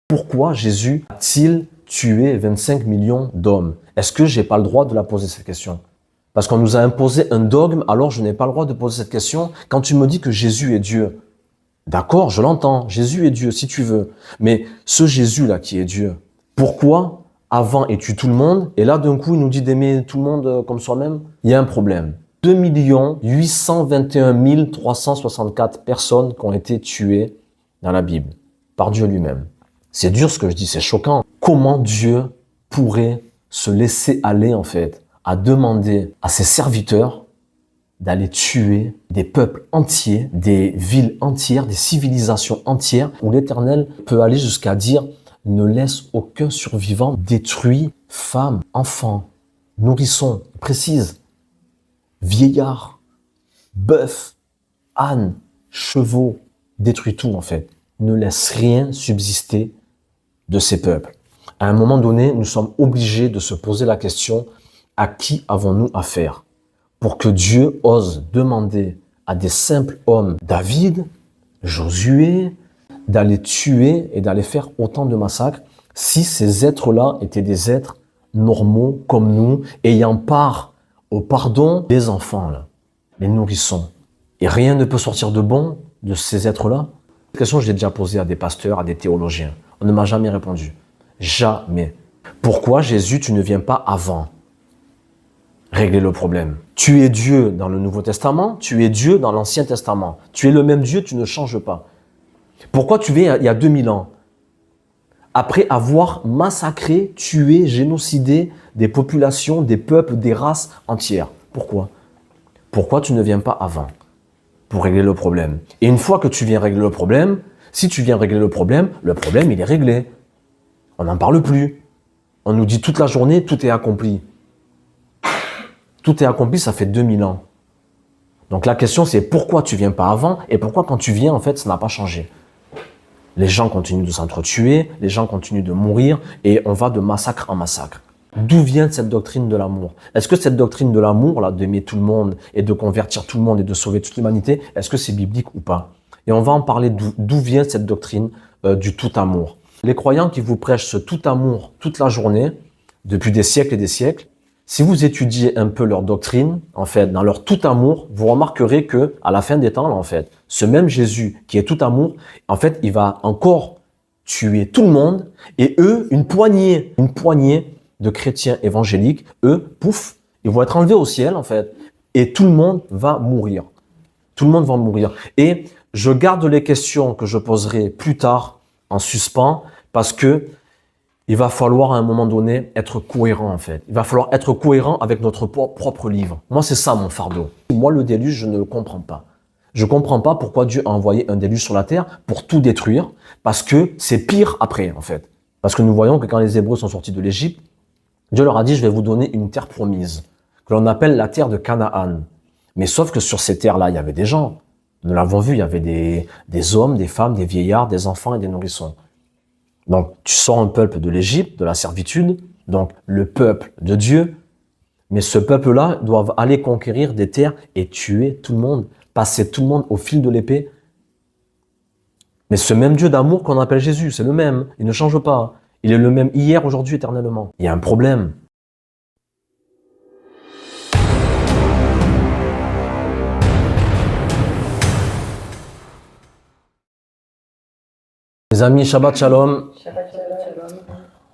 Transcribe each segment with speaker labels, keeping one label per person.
Speaker 1: Pourquoi Jésus a-t-il tué 25 millions d'hommes? Est-ce que j'ai pas le droit de la poser cette question? Parce qu'on nous a imposé un dogme, alors je n'ai pas le droit de poser cette question. Quand tu me dis que Jésus est Dieu, d'accord, je l'entends, Jésus est Dieu si tu veux. Mais ce Jésus-là qui est Dieu, pourquoi avant il tue tout le monde et là d'un coup il nous dit d'aimer tout le monde comme soi-même? Il y a un problème. 2 821 364 personnes qui ont été tuées dans la Bible, par Dieu lui-même. C'est dur ce que je dis, c'est choquant. Comment Dieu pourrait se laisser aller en fait à demander à ses serviteurs d'aller tuer des peuples entiers, des villes entières, des civilisations entières, où l'Éternel peut aller jusqu'à dire « Ne laisse aucun survivant détruit, femmes, enfants, nourrissons », il précise, vieillards, bœufs, ânes, chevaux, détruit tout en fait. Ne laisse rien subsister de ces peuples. À un moment donné, nous sommes obligés de se poser la question « À qui avons-nous affaire ?» pour que Dieu ose demander à des simples hommes, David, Josué, d'aller tuer et d'aller faire autant de massacres, si ces êtres-là étaient des êtres normaux comme nous, ayant part au pardon des enfants, là, les nourrissons. Et rien ne peut sortir de bon de ces êtres-là. Cette question, je l'ai déjà posée à des pasteurs, à des théologiens. On ne m'a jamais répondu. Jamais. Pourquoi, Jésus, tu ne viens pas avant régler le problème? Tu es Dieu dans le Nouveau Testament, tu es Dieu dans l'Ancien Testament. Tu es le même Dieu, tu ne changes pas. Pourquoi tu viens il y a 2000 ans, après avoir massacré, tué, génocidé des populations, des peuples, des races entières? Pourquoi? Pourquoi tu ne viens pas avant pour régler le problème? Et une fois que tu viens régler le problème, si tu viens régler le problème il est réglé. On n'en parle plus. On nous dit toute la journée, tout est accompli. Tout est accompli, ça fait 2000 ans. Donc la question c'est pourquoi tu viens pas avant et pourquoi quand tu viens en fait ça n'a pas changé. Les gens continuent de s'entretuer, les gens continuent de mourir et on va de massacre en massacre. D'où vient cette doctrine de l'amour? Est-ce que cette doctrine de l'amour, là, d'aimer tout le monde et de convertir tout le monde et de sauver toute l'humanité, est-ce que c'est biblique ou pas? Et on va en parler d'où vient cette doctrine du tout amour. Les croyants qui vous prêchent ce tout amour toute la journée, depuis des siècles et des siècles, si vous étudiez un peu leur doctrine, en fait, dans leur tout amour, vous remarquerez que, à la fin des temps, là, en fait, ce même Jésus qui est tout amour, en fait, il va encore tuer tout le monde et eux, une poignée de chrétiens évangéliques, eux, pouf, ils vont être enlevés au ciel, en fait, et tout le monde va mourir. Tout le monde va mourir. Et je garde les questions que je poserai plus tard en suspens parce que il va falloir à un moment donné être cohérent en fait. Il va falloir être cohérent avec notre propre livre. Moi, c'est ça mon fardeau. Moi, le déluge, je ne le comprends pas. Je ne comprends pas pourquoi Dieu a envoyé un déluge sur la terre pour tout détruire, parce que c'est pire après en fait. Parce que nous voyons que quand les Hébreux sont sortis de l'Égypte, Dieu leur a dit, je vais vous donner une terre promise, que l'on appelle la terre de Canaan. Mais sauf que sur ces terres-là, il y avait des gens. Nous l'avons vu, il y avait des hommes, des femmes, des vieillards, des enfants et des nourrissons. Donc, tu sors un peuple de l'Égypte, de la servitude, donc le peuple de Dieu, mais ce peuple-là doit aller conquérir des terres et tuer tout le monde, passer tout le monde au fil de l'épée. Mais ce même Dieu d'amour qu'on appelle Jésus, c'est le même, il ne change pas. Il est le même hier, aujourd'hui, éternellement. Il y a un problème. Les amis, Shabbat Shalom.
Speaker 2: Shabbat Shalom.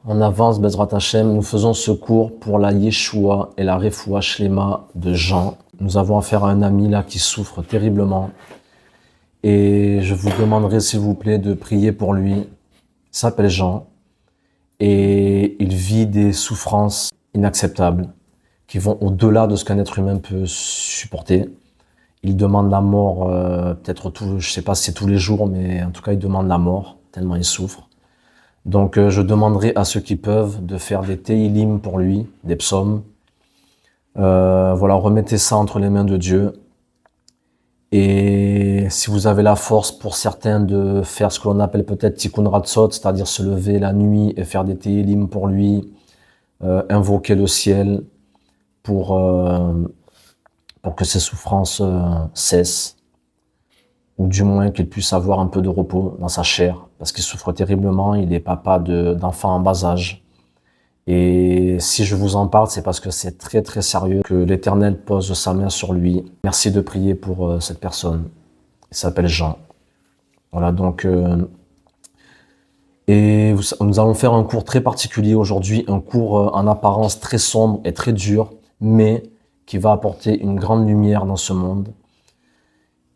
Speaker 1: On avance, Bezrat Hashem. Nous faisons ce cours pour la Yeshua et la Refoua Shlema de Jean. Nous avons affaire à un ami là qui souffre terriblement. Et je vous demanderai s'il vous plaît de prier pour lui. Il s'appelle Jean. Et il vit des souffrances inacceptables qui vont au-delà de ce qu'un être humain peut supporter. Il demande la mort, peut-être, je sais pas si c'est tous les jours, mais en tout cas, il demande la mort, tellement il souffre. Donc, je demanderai à ceux qui peuvent de faire des Teilim pour lui, des psaumes. Voilà, remettez ça entre les mains de Dieu. Et si vous avez la force pour certains de faire ce que l'on appelle peut-être Tikkun Ratzot, c'est-à-dire se lever la nuit et faire des Teilim pour lui, invoquer le ciel pour que ces souffrances cessent. ou du moins qu'il puisse avoir un peu de repos dans sa chair, parce qu'il souffre terriblement, il est papa d'enfants en bas âge. Et si je vous en parle, c'est parce que c'est très très sérieux, que l'Éternel pose sa main sur lui. Merci de prier pour cette personne. Il s'appelle Jean. Voilà, donc... nous allons faire un cours très particulier aujourd'hui, un cours en apparence très sombre et très dur, mais qui va apporter une grande lumière dans ce monde.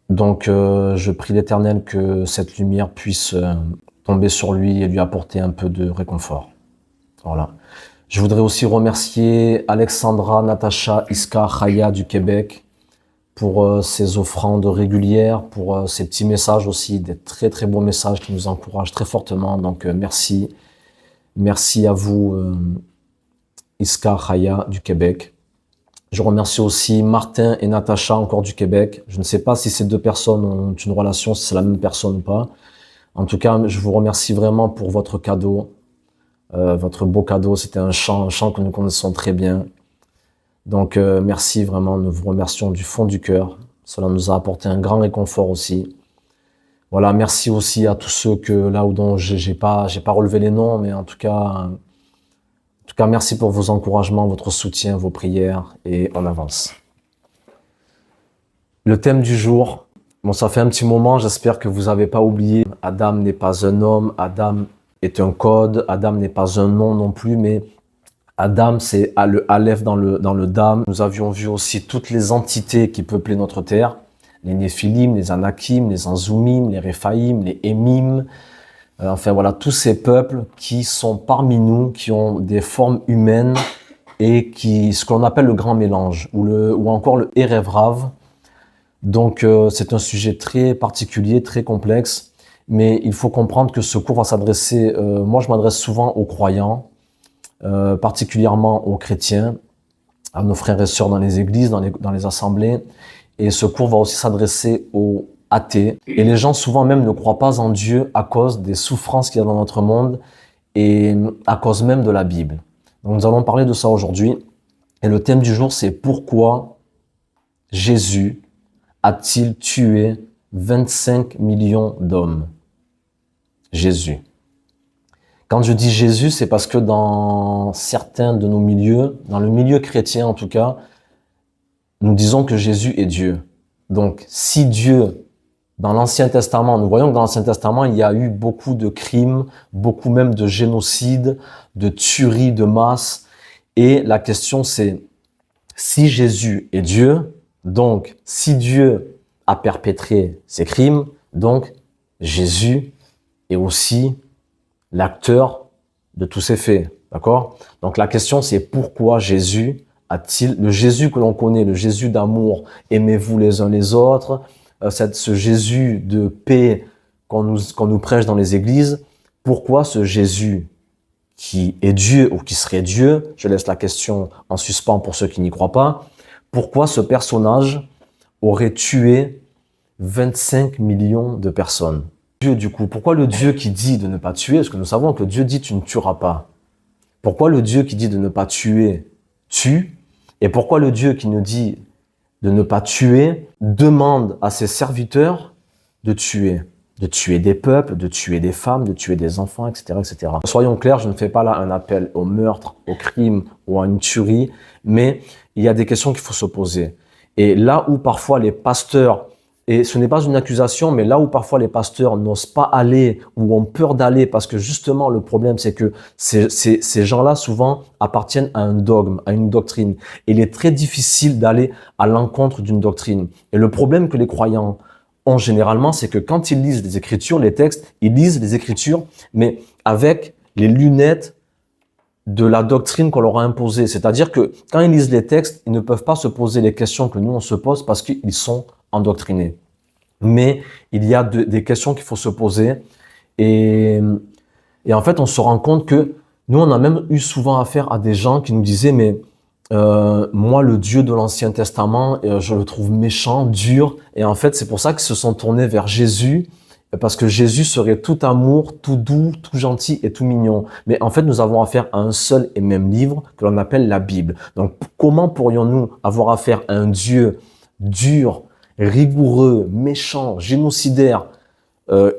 Speaker 1: Donc je prie l'Éternel que cette lumière puisse tomber sur lui et lui apporter un peu de réconfort. Voilà. Je voudrais aussi remercier Alexandra, Natacha, Iska, Chaya du Québec pour ces offrandes régulières, pour ces petits messages aussi, des très très beaux messages qui nous encouragent très fortement. Donc merci. Merci à vous, Iska, Chaya du Québec. Je remercie aussi Martin et Natacha, encore du Québec. Je ne sais pas si ces deux personnes ont une relation, si c'est la même personne ou pas. En tout cas, je vous remercie vraiment pour votre cadeau, votre beau cadeau. C'était un chant que nous connaissons très bien. Donc, merci vraiment, nous vous remercions du fond du cœur. Cela nous a apporté un grand réconfort aussi. Voilà, merci aussi à tous ceux que là où dont j'ai pas relevé les noms, mais en tout cas, merci pour vos encouragements, votre soutien, vos prières, et on avance. Le thème du jour, bon, ça fait un petit moment, j'espère que vous n'avez pas oublié. Adam n'est pas un homme, Adam est un code, Adam n'est pas un nom non plus, mais Adam, c'est le Aleph dans le Dam. Nous avions vu aussi toutes les entités qui peuplaient notre terre, les Néphilim, les Anakim, les Anzoumim, les Réphaïm, les Émim. Enfin voilà, tous ces peuples qui sont parmi nous, qui ont des formes humaines et ce qu'on appelle le grand mélange ou encore le Erevrav. Donc c'est un sujet très particulier, très complexe, mais il faut comprendre que ce cours va s'adresser, moi je m'adresse souvent aux croyants, particulièrement aux chrétiens, à nos frères et sœurs dans les églises, dans les assemblées, et ce cours va aussi s'adresser aux athées. Et les gens souvent même ne croient pas en Dieu à cause des souffrances qu'il y a dans notre monde et à cause même de la Bible. Donc nous allons parler de ça aujourd'hui. Et le thème du jour, c'est pourquoi Jésus a-t-il tué 25 millions d'hommes? Jésus. Quand je dis Jésus, c'est parce que dans certains de nos milieux, dans le milieu chrétien en tout cas, nous disons que Jésus est Dieu. Donc si Dieu, dans l'Ancien Testament, nous voyons que dans l'Ancien Testament, il y a eu beaucoup de crimes, beaucoup même de génocides, de tueries de masse. Et la question c'est, si Jésus est Dieu, donc si Dieu a perpétré ces crimes, donc Jésus est aussi l'acteur de tous ces faits. D'accord? Donc la question c'est pourquoi Jésus le Jésus que l'on connaît, le Jésus d'amour, aimez-vous les uns les autres, ce Jésus de paix qu'on nous prêche dans les églises, pourquoi ce Jésus qui est Dieu ou qui serait Dieu, je laisse la question en suspens pour ceux qui n'y croient pas, pourquoi ce personnage aurait tué 25 millions de personnes? Dieu du coup, pourquoi le Dieu qui dit de ne pas tuer, parce que nous savons que Dieu dit tu ne tueras pas, pourquoi le Dieu qui dit de ne pas tuer tue, et pourquoi le Dieu qui nous dit de ne pas tuer demande à ses serviteurs de tuer des peuples, de tuer des femmes, de tuer des enfants, etc., etc. Soyons clairs, je ne fais pas là un appel au meurtre, au crime ou à une tuerie, mais il y a des questions qu'il faut se poser. Et là où parfois les pasteurs, et ce n'est pas une accusation, mais là où parfois les pasteurs n'osent pas aller ou ont peur d'aller, parce que justement le problème c'est que ces gens-là souvent appartiennent à un dogme, à une doctrine. Et il est très difficile d'aller à l'encontre d'une doctrine. Et le problème que les croyants ont généralement, c'est que quand ils lisent les Écritures, les textes, ils lisent les Écritures, mais avec les lunettes de la doctrine qu'on leur a imposée. C'est-à-dire que quand ils lisent les textes, ils ne peuvent pas se poser les questions que nous on se pose parce qu'ils sont endoctrinés. Mais il y a des questions qu'il faut se poser et en fait on se rend compte que nous on a même eu souvent affaire à des gens qui nous disaient mais moi le Dieu de l'Ancien Testament je le trouve méchant, dur, et en fait c'est pour ça qu'ils se sont tournés vers Jésus, parce que Jésus serait tout amour, tout doux, tout gentil et tout mignon. Mais en fait nous avons affaire à un seul et même livre que l'on appelle la Bible. Donc comment pourrions-nous avoir affaire à un Dieu dur, rigoureux, méchant, génocidaire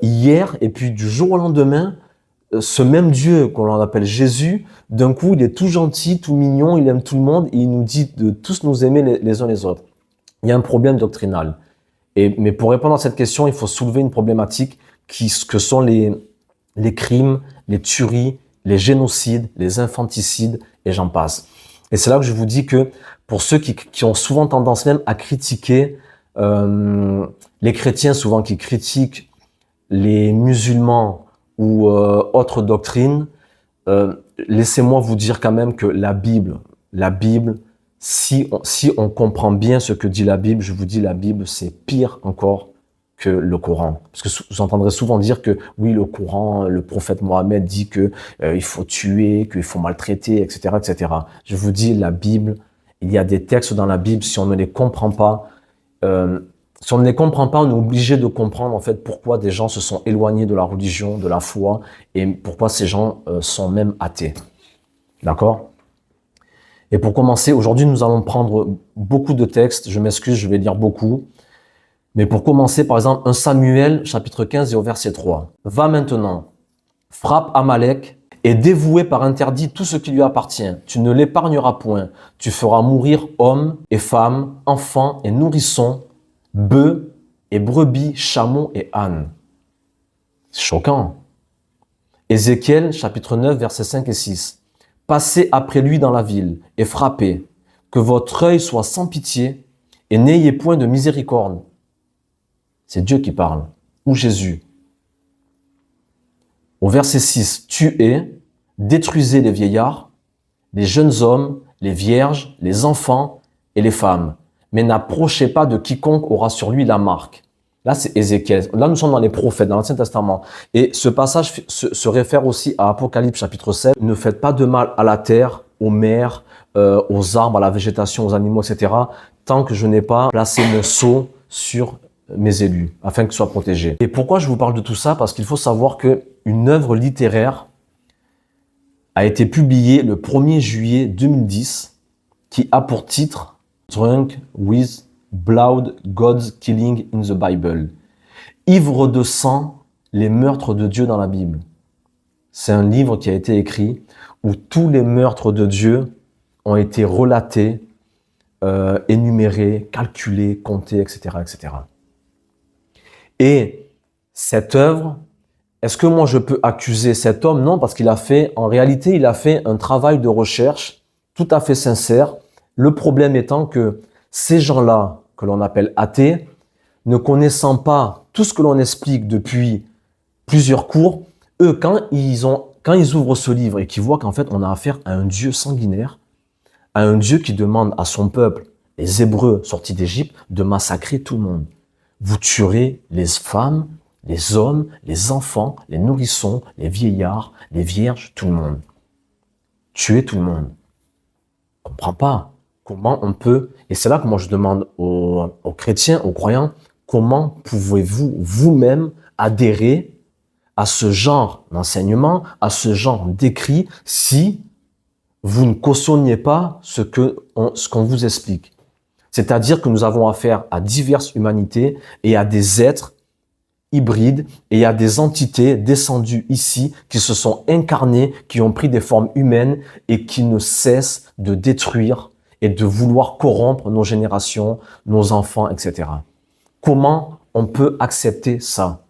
Speaker 1: hier, et puis du jour au lendemain, ce même Dieu qu'on appelle Jésus, d'un coup, il est tout gentil, tout mignon, il aime tout le monde, et il nous dit de tous nous aimer les uns les autres. Il y a un problème doctrinal. Mais pour répondre à cette question, il faut soulever une problématique que sont les crimes, les tueries, les génocides, les infanticides, et j'en passe. Et c'est là que je vous dis que pour ceux qui ont souvent tendance même à critiquer les chrétiens, souvent qui critiquent les musulmans ou autres doctrines, laissez-moi vous dire quand même que la Bible, si on comprend bien ce que dit la Bible, je vous dis la Bible, c'est pire encore que le Coran. Parce que vous entendrez souvent dire que oui, le Coran, le prophète Mohammed dit que il faut tuer, qu'il faut maltraiter, etc., etc. Je vous dis, la Bible, il y a des textes dans la Bible, si on ne les comprend pas, on est obligé de comprendre en fait pourquoi des gens se sont éloignés de la religion, de la foi, et pourquoi ces gens sont même athées. D'accord ? Et pour commencer, aujourd'hui, nous allons prendre beaucoup de textes. Je m'excuse, je vais lire beaucoup. Mais pour commencer, par exemple, 1 Samuel, chapitre 15 et au verset 3. « Va maintenant, frappe Amalek et dévoué par interdit tout ce qui lui appartient. Tu ne l'épargneras point. Tu feras mourir hommes et femmes, enfants et nourrissons, bœufs et brebis, chameaux et ânes. » C'est choquant. Ézéchiel, chapitre 9, versets 5 et 6. « Passez après lui dans la ville et frappez, que votre œil soit sans pitié et n'ayez point de miséricorde. » C'est Dieu qui parle, ou Jésus. Au verset 6, « Tuez, détruisez les vieillards, les jeunes hommes, les vierges, les enfants et les femmes, mais n'approchez pas de quiconque aura sur lui la marque. » Là, c'est Ézéchiel. Là, nous sommes dans les prophètes, dans l'Ancien Testament. Et ce passage se réfère aussi à Apocalypse chapitre 7. « Ne faites pas de mal à la terre, aux mers, aux arbres, à la végétation, aux animaux, etc., tant que je n'ai pas placé mon sceau sur mes élus, afin qu'ils soient protégés. » Et pourquoi je vous parle de tout ça? Parce qu'il faut savoir qu'une œuvre littéraire a été publiée le 1er juillet 2010, qui a pour titre « Drunk with Blood, God's Killing in the Bible ». Ivre de sang, les meurtres de Dieu dans la Bible. C'est un livre qui a été écrit où tous les meurtres de Dieu ont été relatés, énumérés, calculés, comptés, etc., etc. Et cette œuvre, est-ce que moi je peux accuser cet homme? Non, parce en réalité, il a fait un travail de recherche tout à fait sincère. Le problème étant que ces gens-là, que l'on appelle athées, ne connaissant pas tout ce que l'on explique depuis plusieurs cours, eux, quand ils ouvrent ce livre et qu'ils voient qu'en fait on a affaire à un Dieu sanguinaire, à un Dieu qui demande à son peuple, les Hébreux sortis d'Égypte, de massacrer tout le monde. Vous tuerez les femmes, les hommes, les enfants, les nourrissons, les vieillards, les vierges, tout le monde. Tuez tout le monde. Je ne comprends pas comment on peut, et c'est là que moi je demande aux chrétiens, aux croyants, comment pouvez-vous vous-même adhérer à ce genre d'enseignement, à ce genre d'écrit, si vous ne cautionniez pas ce qu'on vous explique. C'est-à-dire que nous avons affaire à diverses humanités et à des êtres hybrides et à des entités descendues ici qui se sont incarnées, qui ont pris des formes humaines et qui ne cessent de détruire et de vouloir corrompre nos générations, nos enfants, etc. Comment on peut accepter ça?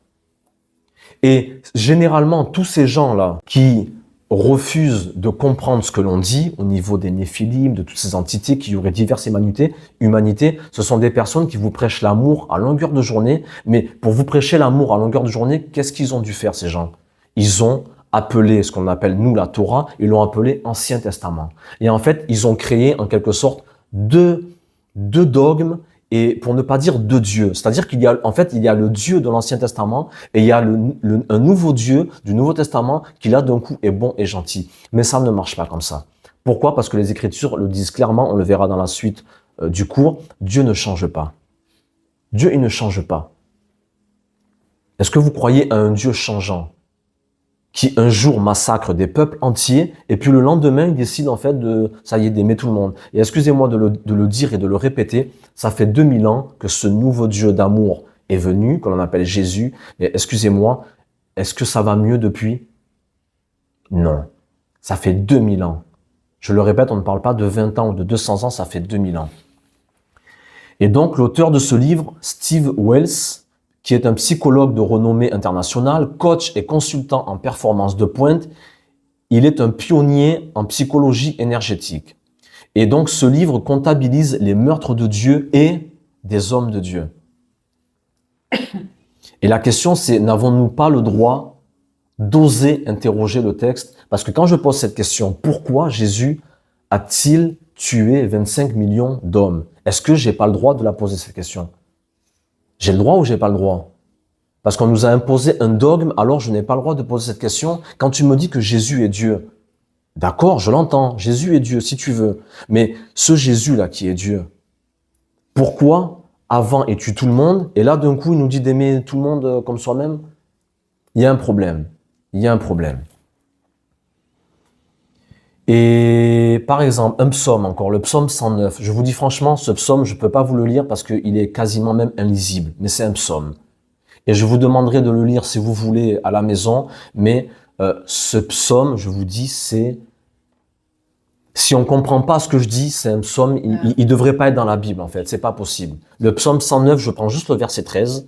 Speaker 1: Et généralement, tous ces gens-là qui refusent de comprendre ce que l'on dit au niveau des néphilim, de toutes ces entités qui auraient diverses humanités, ce sont des personnes qui vous prêchent l'amour à longueur de journée. Mais pour vous prêcher l'amour à longueur de journée, qu'est-ce qu'ils ont dû faire, ces gens? Ils ont appelé ce qu'on appelle, nous, la Torah, ils l'ont appelé Ancien Testament. Et en fait, ils ont créé, en quelque sorte, deux dogmes, et pour ne pas dire deux dieux. C'est-à-dire qu'il y a, en fait, il y a le Dieu de l'Ancien Testament et il y a un nouveau Dieu du Nouveau Testament qui, là, d'un coup, est bon et gentil. Mais ça ne marche pas comme ça. Pourquoi? Parce que les Écritures le disent clairement, on le verra dans la suite du cours, Dieu ne change pas. Dieu, il ne change pas. Est-ce que vous croyez à un Dieu changeant? qui un jour massacre des peuples entiers, et puis le lendemain, il décide en fait ça y est, d'aimer tout le monde. Et excusez-moi de le dire et de le répéter, ça fait 2000 ans que ce nouveau Dieu d'amour est venu, que l'on appelle Jésus, et excusez-moi, est-ce que ça va mieux depuis? Non. Ça fait 2000 ans. Je le répète, on ne parle pas de 20 ans ou de 200 ans, ça fait 2000 ans. Et donc, l'auteur de ce livre, Steve Wells, qui est un psychologue de renommée internationale, coach et consultant en performance de pointe, il est un pionnier en psychologie énergétique. Et donc, ce livre comptabilise les meurtres de Dieu et des hommes de Dieu. Et la question, c'est, n'avons-nous pas le droit d'oser interroger le texte? Parce que quand je pose cette question, pourquoi Jésus a-t-il tué 25 millions d'hommes? Est-ce que j'ai pas le droit de la poser cette question? J'ai le droit ou j'ai pas le droit? Parce qu'on nous a imposé un dogme, alors je n'ai pas le droit de poser cette question. Quand tu me dis que Jésus est Dieu, d'accord, je l'entends, Jésus est Dieu si tu veux. Mais ce Jésus-là qui est Dieu, pourquoi avant il tue tout le monde et là d'un coup il nous dit d'aimer tout le monde comme soi-même? Il y a un problème. Il y a un problème. Et par exemple, un psaume encore, le psaume 109. Je vous dis franchement, ce psaume, je ne peux pas vous le lire parce qu'il est quasiment même illisible, mais c'est un psaume. Et je vous demanderai de le lire si vous voulez à la maison, mais ce psaume, je vous dis, c'est... Si on ne comprend pas ce que je dis, c'est un psaume, il ne devrait pas être dans la Bible en fait, c'est pas possible. Le psaume 109, je prends juste le verset 13,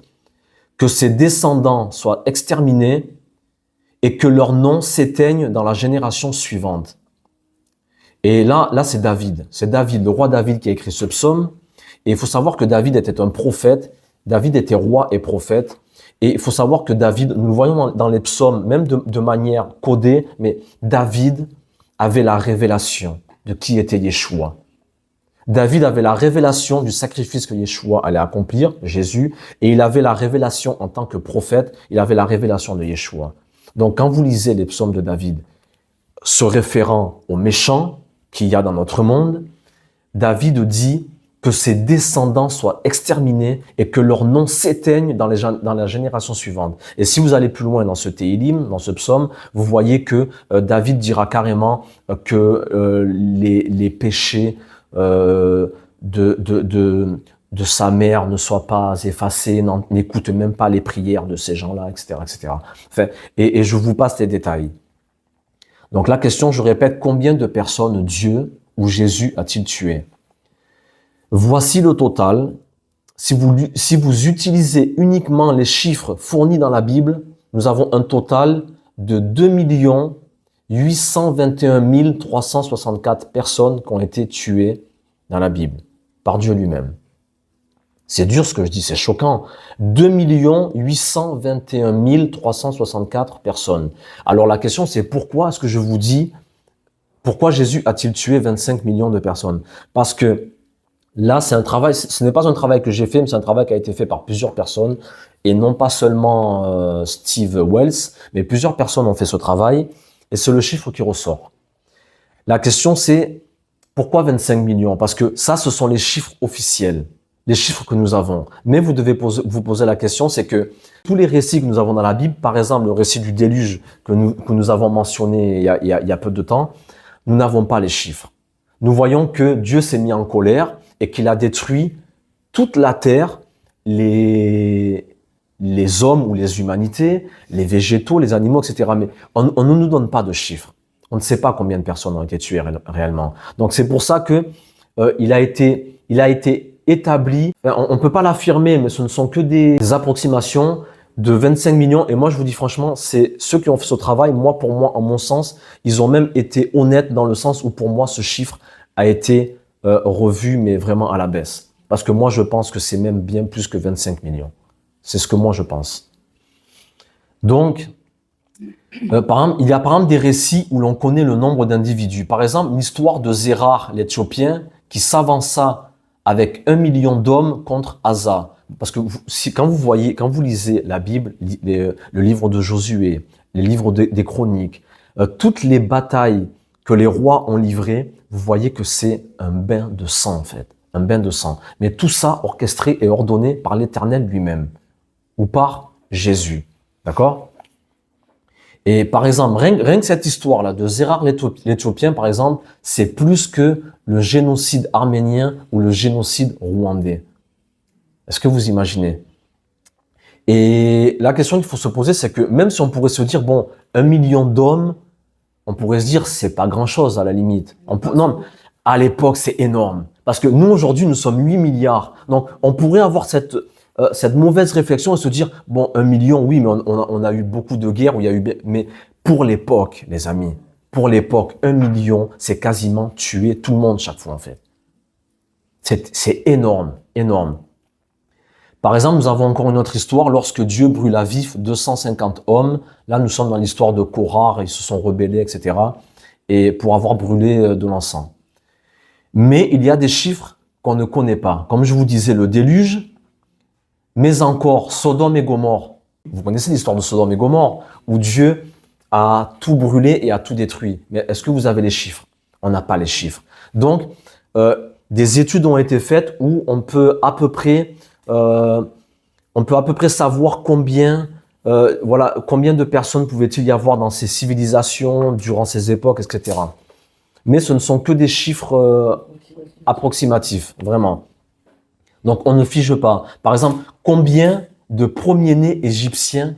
Speaker 1: que ses descendants soient exterminés et que leur nom s'éteigne dans la génération suivante. Et là c'est David. C'est David, le roi David qui a écrit ce psaume. Et il faut savoir que David était un prophète. David était roi et prophète. Et il faut savoir que David, nous le voyons dans les psaumes, même de manière codée, mais David avait la révélation de qui était Yeshua. David avait la révélation du sacrifice que Yeshua allait accomplir, Jésus, et il avait la révélation en tant que prophète, il avait la révélation de Yeshua. Donc quand vous lisez les psaumes de David, se référant aux méchants qu'il y a dans notre monde, David dit que ses descendants soient exterminés et que leur nom s'éteigne dans la génération suivante. Et si vous allez plus loin dans ce Téhilim, dans ce psaume, vous voyez que David dira carrément que les péchés de sa mère ne soient pas effacés, n'écoute même pas les prières de ces gens-là, etc., etc. Enfin, et je vous passe les détails. Donc la question, je répète, combien de personnes Dieu ou Jésus a-t-il tué? Voici le total. Si vous utilisez uniquement les chiffres fournis dans la Bible, nous avons un total de 2 821 364 personnes qui ont été tuées dans la Bible, par Dieu lui-même. C'est dur ce que je dis, c'est choquant. 2 821 364 personnes. Alors la question c'est pourquoi est-ce que je vous dis, pourquoi Jésus a-t-il tué 25 millions de personnes? Parce que là c'est un travail, ce n'est pas un travail que j'ai fait, mais c'est un travail qui a été fait par plusieurs personnes, et non pas seulement Steve Wells, mais plusieurs personnes ont fait ce travail, et c'est le chiffre qui ressort. La question c'est, pourquoi 25 millions? Parce que ça, ce sont les chiffres officiels. Les chiffres que nous avons. Mais vous devez vous poser la question, c'est que tous les récits que nous avons dans la Bible, par exemple le récit du déluge que nous avons mentionné il y a peu de temps, nous n'avons pas les chiffres. Nous voyons que Dieu s'est mis en colère et qu'il a détruit toute la terre, les hommes ou les humanités, les végétaux, les animaux, etc. Mais on ne nous donne pas de chiffres. On ne sait pas combien de personnes ont été tuées réellement. Donc c'est pour ça que il a été établi, on ne peut pas l'affirmer, mais ce ne sont que des approximations de 25 millions. Et moi, je vous dis franchement, c'est ceux qui ont fait ce travail, pour moi, en mon sens, ils ont même été honnêtes dans le sens où pour moi, ce chiffre a été revu, mais vraiment à la baisse. Parce que moi, je pense que c'est même bien plus que 25 millions. C'est ce que moi, je pense. Donc, par exemple, il y a par exemple des récits où l'on connaît le nombre d'individus. Par exemple, l'histoire de Zérar, l'Éthiopien, qui s'avança avec 1 million d'hommes contre Asa. Parce que quand vous lisez la Bible, le livre de Josué, les livres des chroniques, toutes les batailles que les rois ont livrées, vous voyez que c'est un bain de sang en fait, un bain de sang. Mais tout ça orchestré et ordonné par l'Éternel lui-même, ou par Jésus, d'accord? Et par exemple, rien que cette histoire-là de Zérar l'Éthiopien, par exemple, c'est plus que le génocide arménien ou le génocide rwandais. Est-ce que vous imaginez? Et la question qu'il faut se poser, c'est que même si on pourrait se dire, bon, 1 million d'hommes, on pourrait se dire, c'est pas grand-chose à la limite. Non, à l'époque, c'est énorme. Parce que nous, aujourd'hui, nous sommes 8 milliards. Donc, on pourrait avoir cette mauvaise réflexion et se dire, bon, 1 million, oui, mais on a eu beaucoup de guerres, où il y a eu, mais pour l'époque, les amis, pour l'époque, 1 million, c'est quasiment tuer tout le monde chaque fois, en fait. C'est énorme, énorme. Par exemple, nous avons encore une autre histoire, lorsque Dieu brûle à vif 250 hommes, là nous sommes dans l'histoire de Korah, ils se sont rebellés, etc., et pour avoir brûlé de l'encens. Mais il y a des chiffres qu'on ne connaît pas. Comme je vous disais, le déluge, mais encore Sodome et Gomorrhe. Vous connaissez l'histoire de Sodome et Gomorrhe, où Dieu a tout brûlé et a tout détruit. Mais est-ce que vous avez les chiffres? On n'a pas les chiffres. Donc, des études ont été faites où on peut à peu près savoir combien de personnes pouvait-il y avoir dans ces civilisations durant ces époques, etc. Mais ce ne sont que des chiffres approximatifs, vraiment. Donc on ne fige pas. Par exemple, combien de premiers-nés égyptiens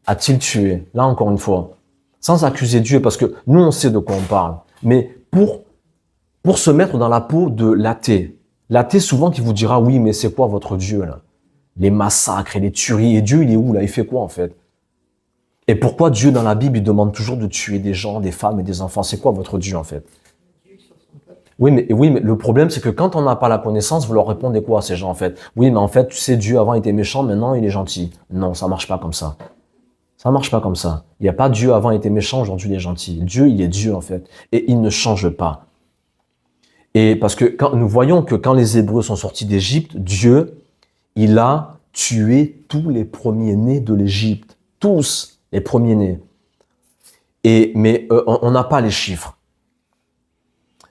Speaker 1: a-t-il tué? Là encore une fois, sans accuser Dieu, parce que nous on sait de quoi on parle. Mais pour se mettre dans la peau de l'athée. L'athée souvent qui vous dira, oui, mais c'est quoi votre Dieu là? Les massacres et les tueries. Et Dieu, il est où là? Il fait quoi en fait? Et pourquoi Dieu dans la Bible, il demande toujours de tuer des gens, des femmes et des enfants? C'est quoi votre Dieu en fait? Oui, mais le problème, c'est que quand on n'a pas la connaissance, vous leur répondez quoi à ces gens en fait? Oui, mais en fait, tu sais, Dieu avant était méchant, maintenant il est gentil. Non, ça marche pas comme ça. Ça marche pas comme ça. Il n'y a pas Dieu avant était méchant, aujourd'hui il est gentil. Dieu, il est Dieu en fait. Et il ne change pas. Et parce que quand nous voyons que quand les Hébreux sont sortis d'Égypte, Dieu, il a tué tous les premiers-nés de l'Égypte. Tous les premiers-nés. Mais on n'a pas les chiffres.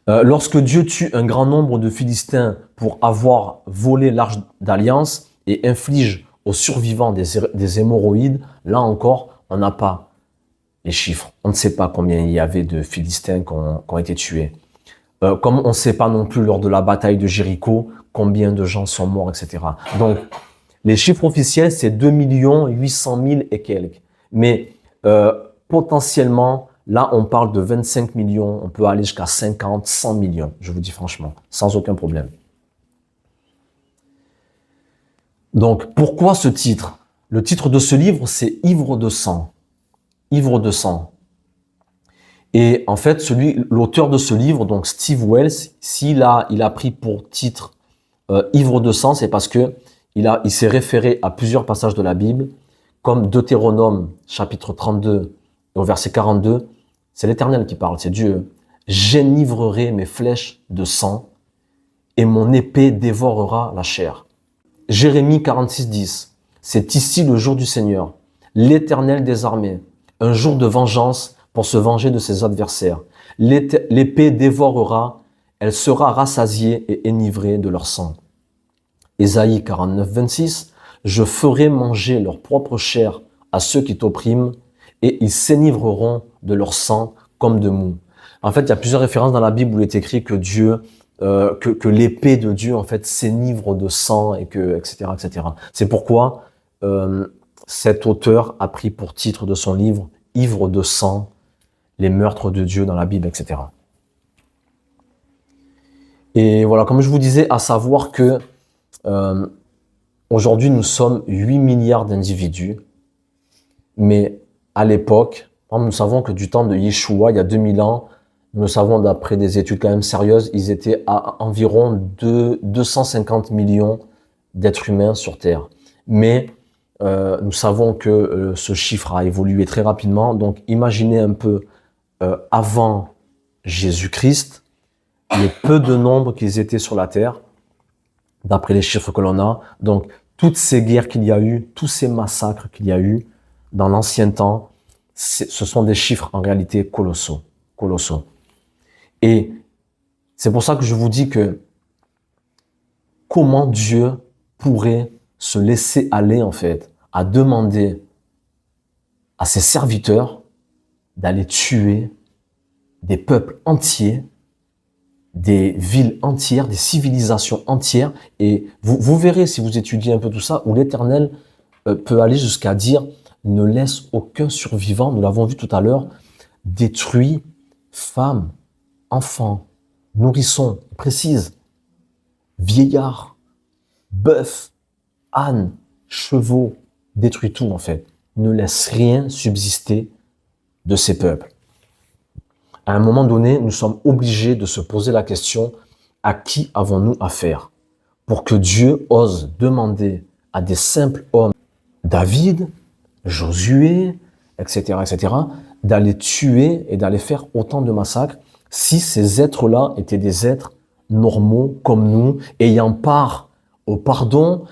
Speaker 1: Lorsque Dieu tue un grand nombre de Philistins pour avoir volé l'arche d'alliance et inflige aux survivants des hémorroïdes, là encore, on n'a pas les chiffres. On ne sait pas combien il y avait de Philistins qui ont été tués. Comme on ne sait pas non plus lors de la bataille de Jéricho combien de gens sont morts, etc. Donc, les chiffres officiels, c'est 2 800 000 et quelques. Mais potentiellement, là, on parle de 25 millions, on peut aller jusqu'à 50, 100 millions, je vous dis franchement, sans aucun problème. Donc, pourquoi ce titre? Le titre de ce livre, c'est « Ivre de sang ». Ivre de sang. Et en fait, l'auteur de ce livre, donc Steve Wells, il a pris pour titre Ivre de sang, c'est parce que il s'est référé à plusieurs passages de la Bible, comme Deutéronome, chapitre 32, au verset 42, c'est l'Éternel qui parle, c'est Dieu. J'enivrerai mes flèches de sang et mon épée dévorera la chair. Jérémie 46, 10, c'est ici le jour du Seigneur, l'Éternel des armées, un jour de vengeance pour se venger de ses adversaires. L'épée dévorera, elle sera rassasiée et enivrée de leur sang. Ésaïe 49, 26, je ferai manger leur propre chair à ceux qui t'oppriment et ils s'enivreront de leur sang comme de mou. En fait, il y a plusieurs références dans la Bible où il est écrit que Dieu, que l'épée de Dieu en fait s'enivre de sang et que etc. etc. C'est pourquoi cet auteur a pris pour titre de son livre Ivre de sang, les meurtres de Dieu dans la Bible, etc. Et voilà, comme je vous disais, à savoir que aujourd'hui nous sommes 8 milliards d'individus, mais à l'époque, nous savons que du temps de Yeshua, il y a 2000 ans, nous savons d'après des études quand même sérieuses, ils étaient à environ 250 millions d'êtres humains sur Terre. Mais nous savons que ce chiffre a évolué très rapidement, donc imaginez un peu avant Jésus-Christ, le peu de nombre qu'ils étaient sur la terre, d'après les chiffres que l'on a. Donc, toutes ces guerres qu'il y a eu, tous ces massacres qu'il y a eu dans l'ancien temps, ce sont des chiffres en réalité colossaux, colossaux. Et c'est pour ça que je vous dis que comment Dieu pourrait se laisser aller en fait à demander à ses serviteurs d'aller tuer des peuples entiers, des villes entières, des civilisations entières. Et vous verrez, si vous étudiez un peu tout ça, où l'Éternel peut aller jusqu'à dire « ne laisse aucun survivant », nous l'avons vu tout à l'heure, détruit femmes, enfants, nourrissons, précise, vieillards, bœufs, ânes, chevaux, détruit tout en fait. Ne laisse rien subsister de ces peuples. À un moment donné, nous sommes obligés de se poser la question, à qui avons-nous affaire? Pour que Dieu ose demander à des simples hommes, David, Josué, etc., d'aller tuer et d'aller faire autant de massacres, si ces êtres-là étaient des êtres normaux comme nous, ayant part au pardon,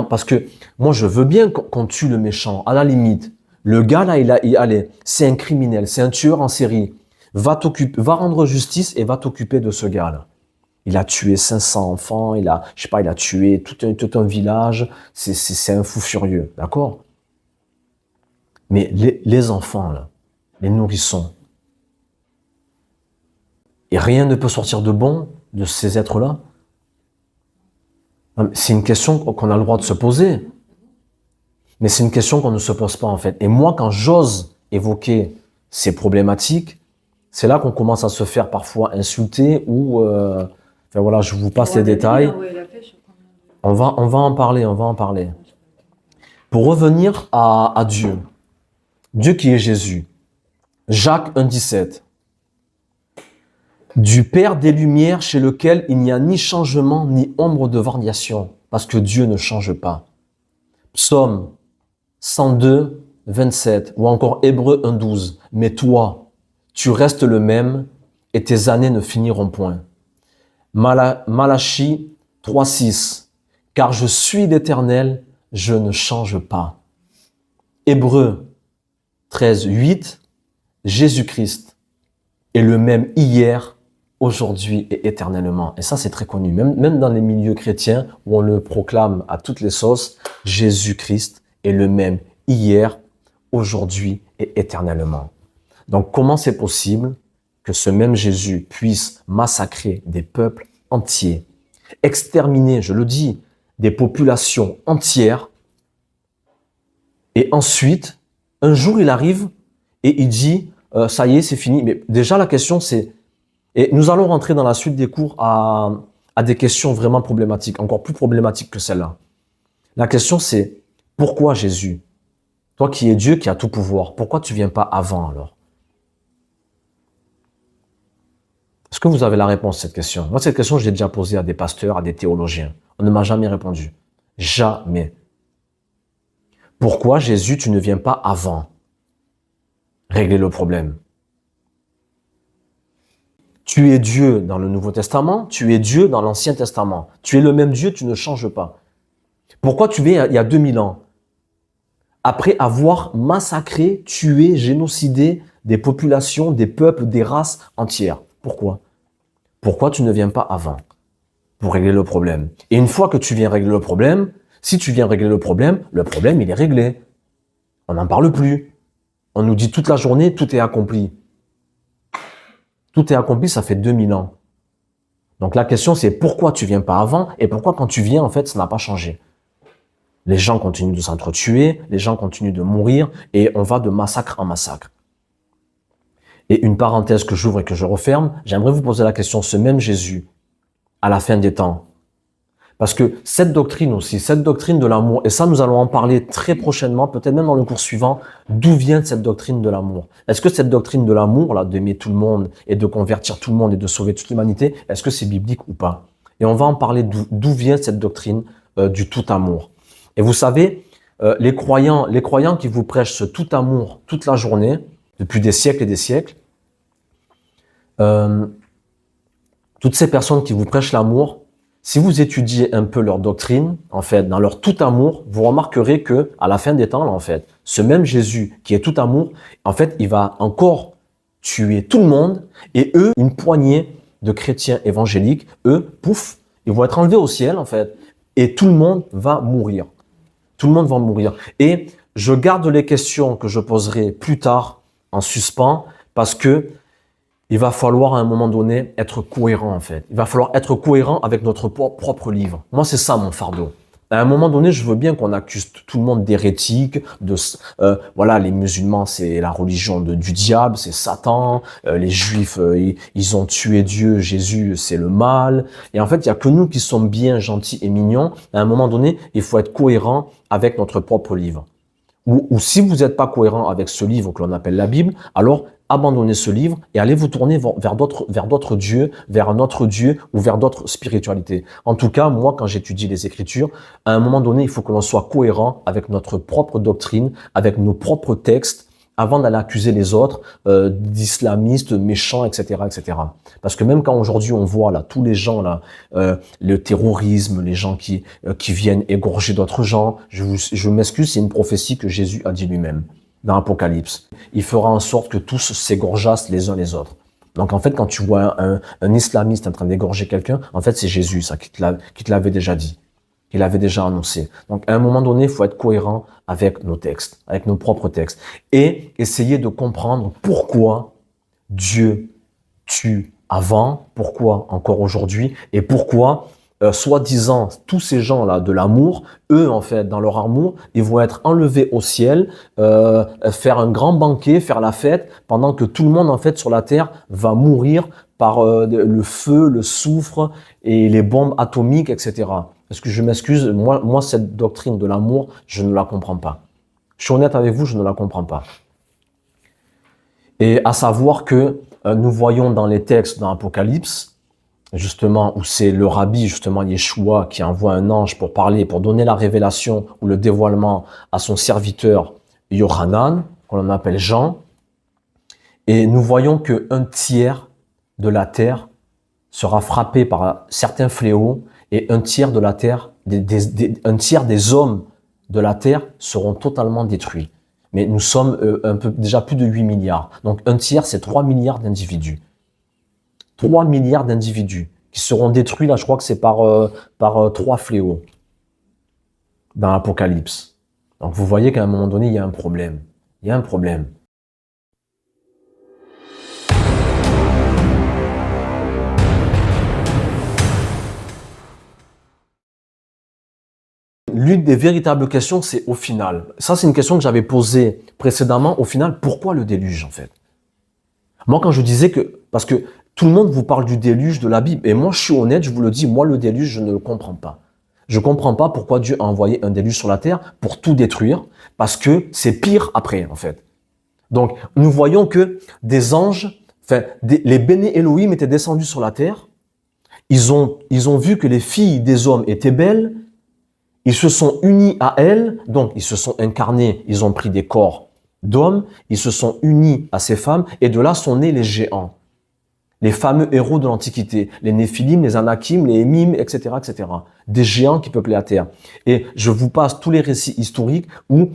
Speaker 1: parce que moi je veux bien qu'on tue le méchant, à la limite. Le gars là, allez, c'est un criminel, c'est un tueur en série. Va rendre justice et va t'occuper de ce gars-là. Il a tué 500 enfants, il a tué tout un village, c'est un fou furieux, d'accord? Mais les enfants, là, les nourrissons, et rien ne peut sortir de bon de ces êtres-là? C'est une question qu'on a le droit de se poser, mais c'est une question qu'on ne se pose pas en fait. Et moi, quand j'ose évoquer ces problématiques, c'est là qu'on commence à se faire parfois insulter ou, enfin voilà, je vous passe les détails. On va en parler. Pour revenir à Dieu, Dieu qui est Jésus, Jacques 1,17. Du Père des Lumières chez lequel il n'y a ni changement ni ombre de variation, parce que Dieu ne change pas. Psaume 102, 27, ou encore Hébreux 1,12. Mais toi, tu restes le même et tes années ne finiront point. Malachie 3,6. Car je suis l'Éternel, je ne change pas. Hébreux 13,8. Jésus-Christ est le même hier, aujourd'hui et éternellement. Et ça, c'est très connu. Même dans les milieux chrétiens où on le proclame à toutes les sauces, Jésus-Christ est le même hier, aujourd'hui et éternellement. Donc, comment c'est possible que ce même Jésus puisse massacrer des peuples entiers, exterminer, je le dis, des populations entières, et ensuite, un jour, il arrive et il dit, ça y est, c'est fini. Mais déjà, la question, c'est, et nous allons rentrer dans la suite des cours à des questions vraiment problématiques, encore plus problématiques que celle-là. La question, c'est, pourquoi Jésus? Toi qui es Dieu, qui a tout pouvoir, pourquoi tu viens pas avant alors? Est-ce que vous avez la réponse à cette question? Moi, cette question, je l'ai déjà posée à des pasteurs, à des théologiens. On ne m'a jamais répondu. Jamais. Pourquoi, Jésus, tu ne viens pas avant régler le problème? Tu es Dieu dans le Nouveau Testament, tu es Dieu dans l'Ancien Testament. Tu es le même Dieu, tu ne changes pas. Pourquoi tu viens il y a 2000 ans? Après avoir massacré, tué, génocidé des populations, des peuples, des races entières. Pourquoi? Pourquoi tu ne viens pas avant pour régler le problème? Et une fois que tu viens régler le problème, si tu viens régler le problème, il est réglé. On n'en parle plus. On nous dit toute la journée, tout est accompli. Tout est accompli, ça fait 2000 ans. Donc la question c'est pourquoi tu viens pas avant et pourquoi quand tu viens, en fait, ça n'a pas changé. Les gens continuent de s'entretuer, les gens continuent de mourir et on va de massacre en massacre. Et une parenthèse que j'ouvre et que je referme, j'aimerais vous poser la question, ce même Jésus, à la fin des temps. Parce que cette doctrine aussi, cette doctrine de l'amour, et ça nous allons en parler très prochainement, peut-être même dans le cours suivant, d'où vient cette doctrine de l'amour? Est-ce que cette doctrine de l'amour, là, d'aimer tout le monde et de convertir tout le monde et de sauver toute l'humanité, est-ce que c'est biblique ou pas? Et on va en parler d'où vient cette doctrine du tout amour. Et vous savez, les croyants qui vous prêchent ce tout amour toute la journée, depuis des siècles et des siècles, toutes ces personnes qui vous prêchent l'amour, si vous étudiez un peu leur doctrine, en fait, dans leur tout amour, vous remarquerez que à la fin des temps, là, en fait, ce même Jésus qui est tout amour, en fait, il va encore tuer tout le monde et eux, une poignée de chrétiens évangéliques, eux, pouf, ils vont être enlevés au ciel, en fait, et tout le monde va mourir. Tout le monde va mourir. Et je garde les questions que je poserai plus tard en suspens, Parce que il va falloir à un moment donné être cohérent en fait. Il va falloir être cohérent avec notre propre livre. Moi, c'est ça mon fardeau. À un moment donné, je veux bien qu'on accuse tout le monde d'hérétique, voilà, les musulmans, c'est la religion du diable, c'est Satan, les juifs, ils ont tué Dieu, Jésus, c'est le mal. Et en fait, il y a que nous qui sommes bien, gentils et mignons. À un moment donné, il faut être cohérent avec notre propre livre. Ou si vous n'êtes pas cohérent avec ce livre que l'on appelle la Bible, alors abandonnez ce livre et allez vous tourner vers d'autres dieux, vers un autre Dieu ou vers d'autres spiritualités. En tout cas, moi, quand j'étudie les Écritures, à un moment donné, il faut que l'on soit cohérent avec notre propre doctrine, avec nos propres textes, avant d'aller accuser les autres d'islamistes, méchants, etc., etc. Parce que même quand aujourd'hui on voit là tous les gens là, le terrorisme, les gens qui viennent égorger d'autres gens, je m'excuse, c'est une prophétie que Jésus a dit lui-même dans l'Apocalypse. Il fera en sorte que tous s'égorgeassent les uns les autres. Donc en fait, quand tu vois un islamiste en train d'égorger quelqu'un, en fait c'est Jésus ça qui te l'avait déjà dit. Il avait déjà annoncé. Donc, à un moment donné, il faut être cohérent avec nos textes, avec nos propres textes, et essayer de comprendre pourquoi Dieu tue avant, pourquoi encore aujourd'hui, et pourquoi, soi-disant, tous ces gens-là de l'amour, eux, en fait, dans leur amour, ils vont être enlevés au ciel, faire un grand banquet, faire la fête, pendant que tout le monde, en fait, sur la terre va mourir par le feu, le soufre et les bombes atomiques, etc. Parce que je m'excuse, moi, cette doctrine de l'amour, je ne la comprends pas. Je suis honnête avec vous, je ne la comprends pas. Et à savoir que nous voyons dans les textes dans l'Apocalypse, justement, où c'est le rabbi, justement, Yeshua, qui envoie un ange pour parler, pour donner la révélation ou le dévoilement à son serviteur Yohanan, qu'on appelle Jean. Et nous voyons qu'un tiers de la terre sera frappé par certains fléaux et un tiers de la terre, un tiers des hommes de la terre seront totalement détruits. Mais nous sommes déjà plus de 8 milliards. Donc un tiers, c'est 3 milliards d'individus. 3 milliards d'individus qui seront détruits, là je crois que c'est par 3 fléaux dans l'Apocalypse. Donc vous voyez qu'à un moment donné, il y a un problème. Il y a un problème. L'une des véritables questions, c'est au final. Ça, c'est une question que j'avais posée précédemment. Au final, pourquoi le déluge, en fait? Moi, quand je disais que... Parce que tout le monde vous parle du déluge de la Bible. Et moi, je suis honnête, je vous le dis, moi, le déluge, je ne le comprends pas. Je ne comprends pas pourquoi Dieu a envoyé un déluge sur la terre pour tout détruire. Parce que c'est pire après, en fait. Donc, nous voyons que des anges... les béné Elohim étaient descendus sur la terre. Ils ont vu que les filles des hommes étaient belles. Ils se sont unis à elles, donc ils se sont incarnés, ils ont pris des corps d'hommes, ils se sont unis à ces femmes, et de là sont nés les géants, les fameux héros de l'Antiquité, les Néphilim, les Anakim, les Hémim, etc., etc. Des géants qui peuplaient la terre. Et je vous passe tous les récits historiques où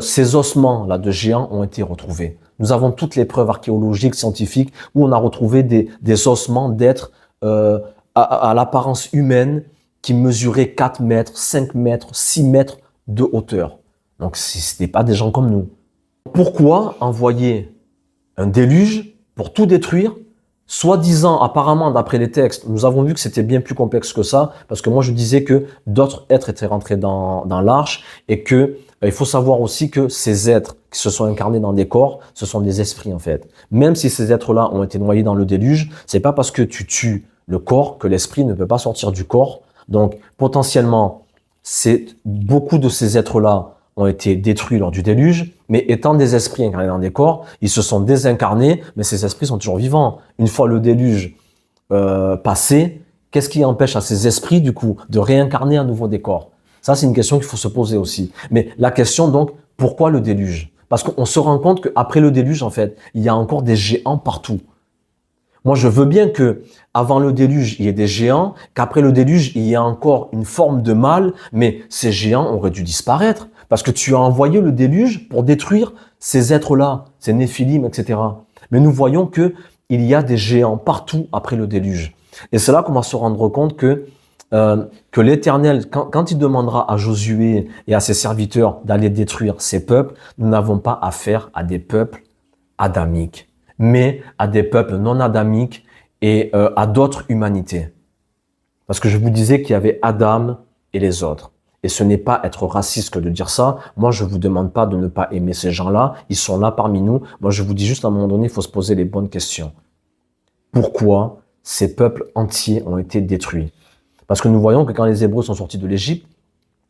Speaker 1: ces ossements-là de géants ont été retrouvés. Nous avons toutes les preuves archéologiques, scientifiques, où on a retrouvé des ossements d'êtres à l'apparence humaine, qui mesurait 4 mètres, 5 mètres, 6 mètres de hauteur. Donc, ce n'étaient pas des gens comme nous. Pourquoi envoyer un déluge pour tout détruire? Soi-disant, apparemment, d'après les textes, nous avons vu que c'était bien plus complexe que ça, parce que moi, je disais que d'autres êtres étaient rentrés dans l'arche, et que il faut savoir aussi que ces êtres qui se sont incarnés dans des corps, ce sont des esprits, en fait. Même si ces êtres-là ont été noyés dans le déluge, c'est pas parce que tu tues le corps que l'esprit ne peut pas sortir du corps. Donc, potentiellement, beaucoup de ces êtres-là ont été détruits lors du déluge, mais étant des esprits incarnés dans des corps, ils se sont désincarnés, mais ces esprits sont toujours vivants. Une fois le déluge passé, qu'est-ce qui empêche à ces esprits, du coup, de réincarner à nouveau des corps? Ça, c'est une question qu'il faut se poser aussi. Mais la question, donc, pourquoi le déluge? Parce qu'on se rend compte qu'après le déluge, en fait, il y a encore des géants partout. Moi, je veux bien que avant le déluge, il y ait des géants, qu'après le déluge, il y ait encore une forme de mal, mais ces géants auraient dû disparaître parce que tu as envoyé le déluge pour détruire ces êtres-là, ces néphilim, etc. Mais nous voyons que il y a des géants partout après le déluge. Et c'est là qu'on va se rendre compte que l'Éternel, quand il demandera à Josué et à ses serviteurs d'aller détruire ces peuples, nous n'avons pas affaire à des peuples adamiques. mais à des peuples non adamiques et à d'autres humanités. Parce que je vous disais qu'il y avait Adam et les autres. Et ce n'est pas être raciste que de dire ça. Moi, je vous demande pas de ne pas aimer ces gens-là. Ils sont là parmi nous. Moi, je vous dis juste à un moment donné, il faut se poser les bonnes questions. Pourquoi ces peuples entiers ont été détruits? Parce que nous voyons que quand les Hébreux sont sortis de l'Égypte,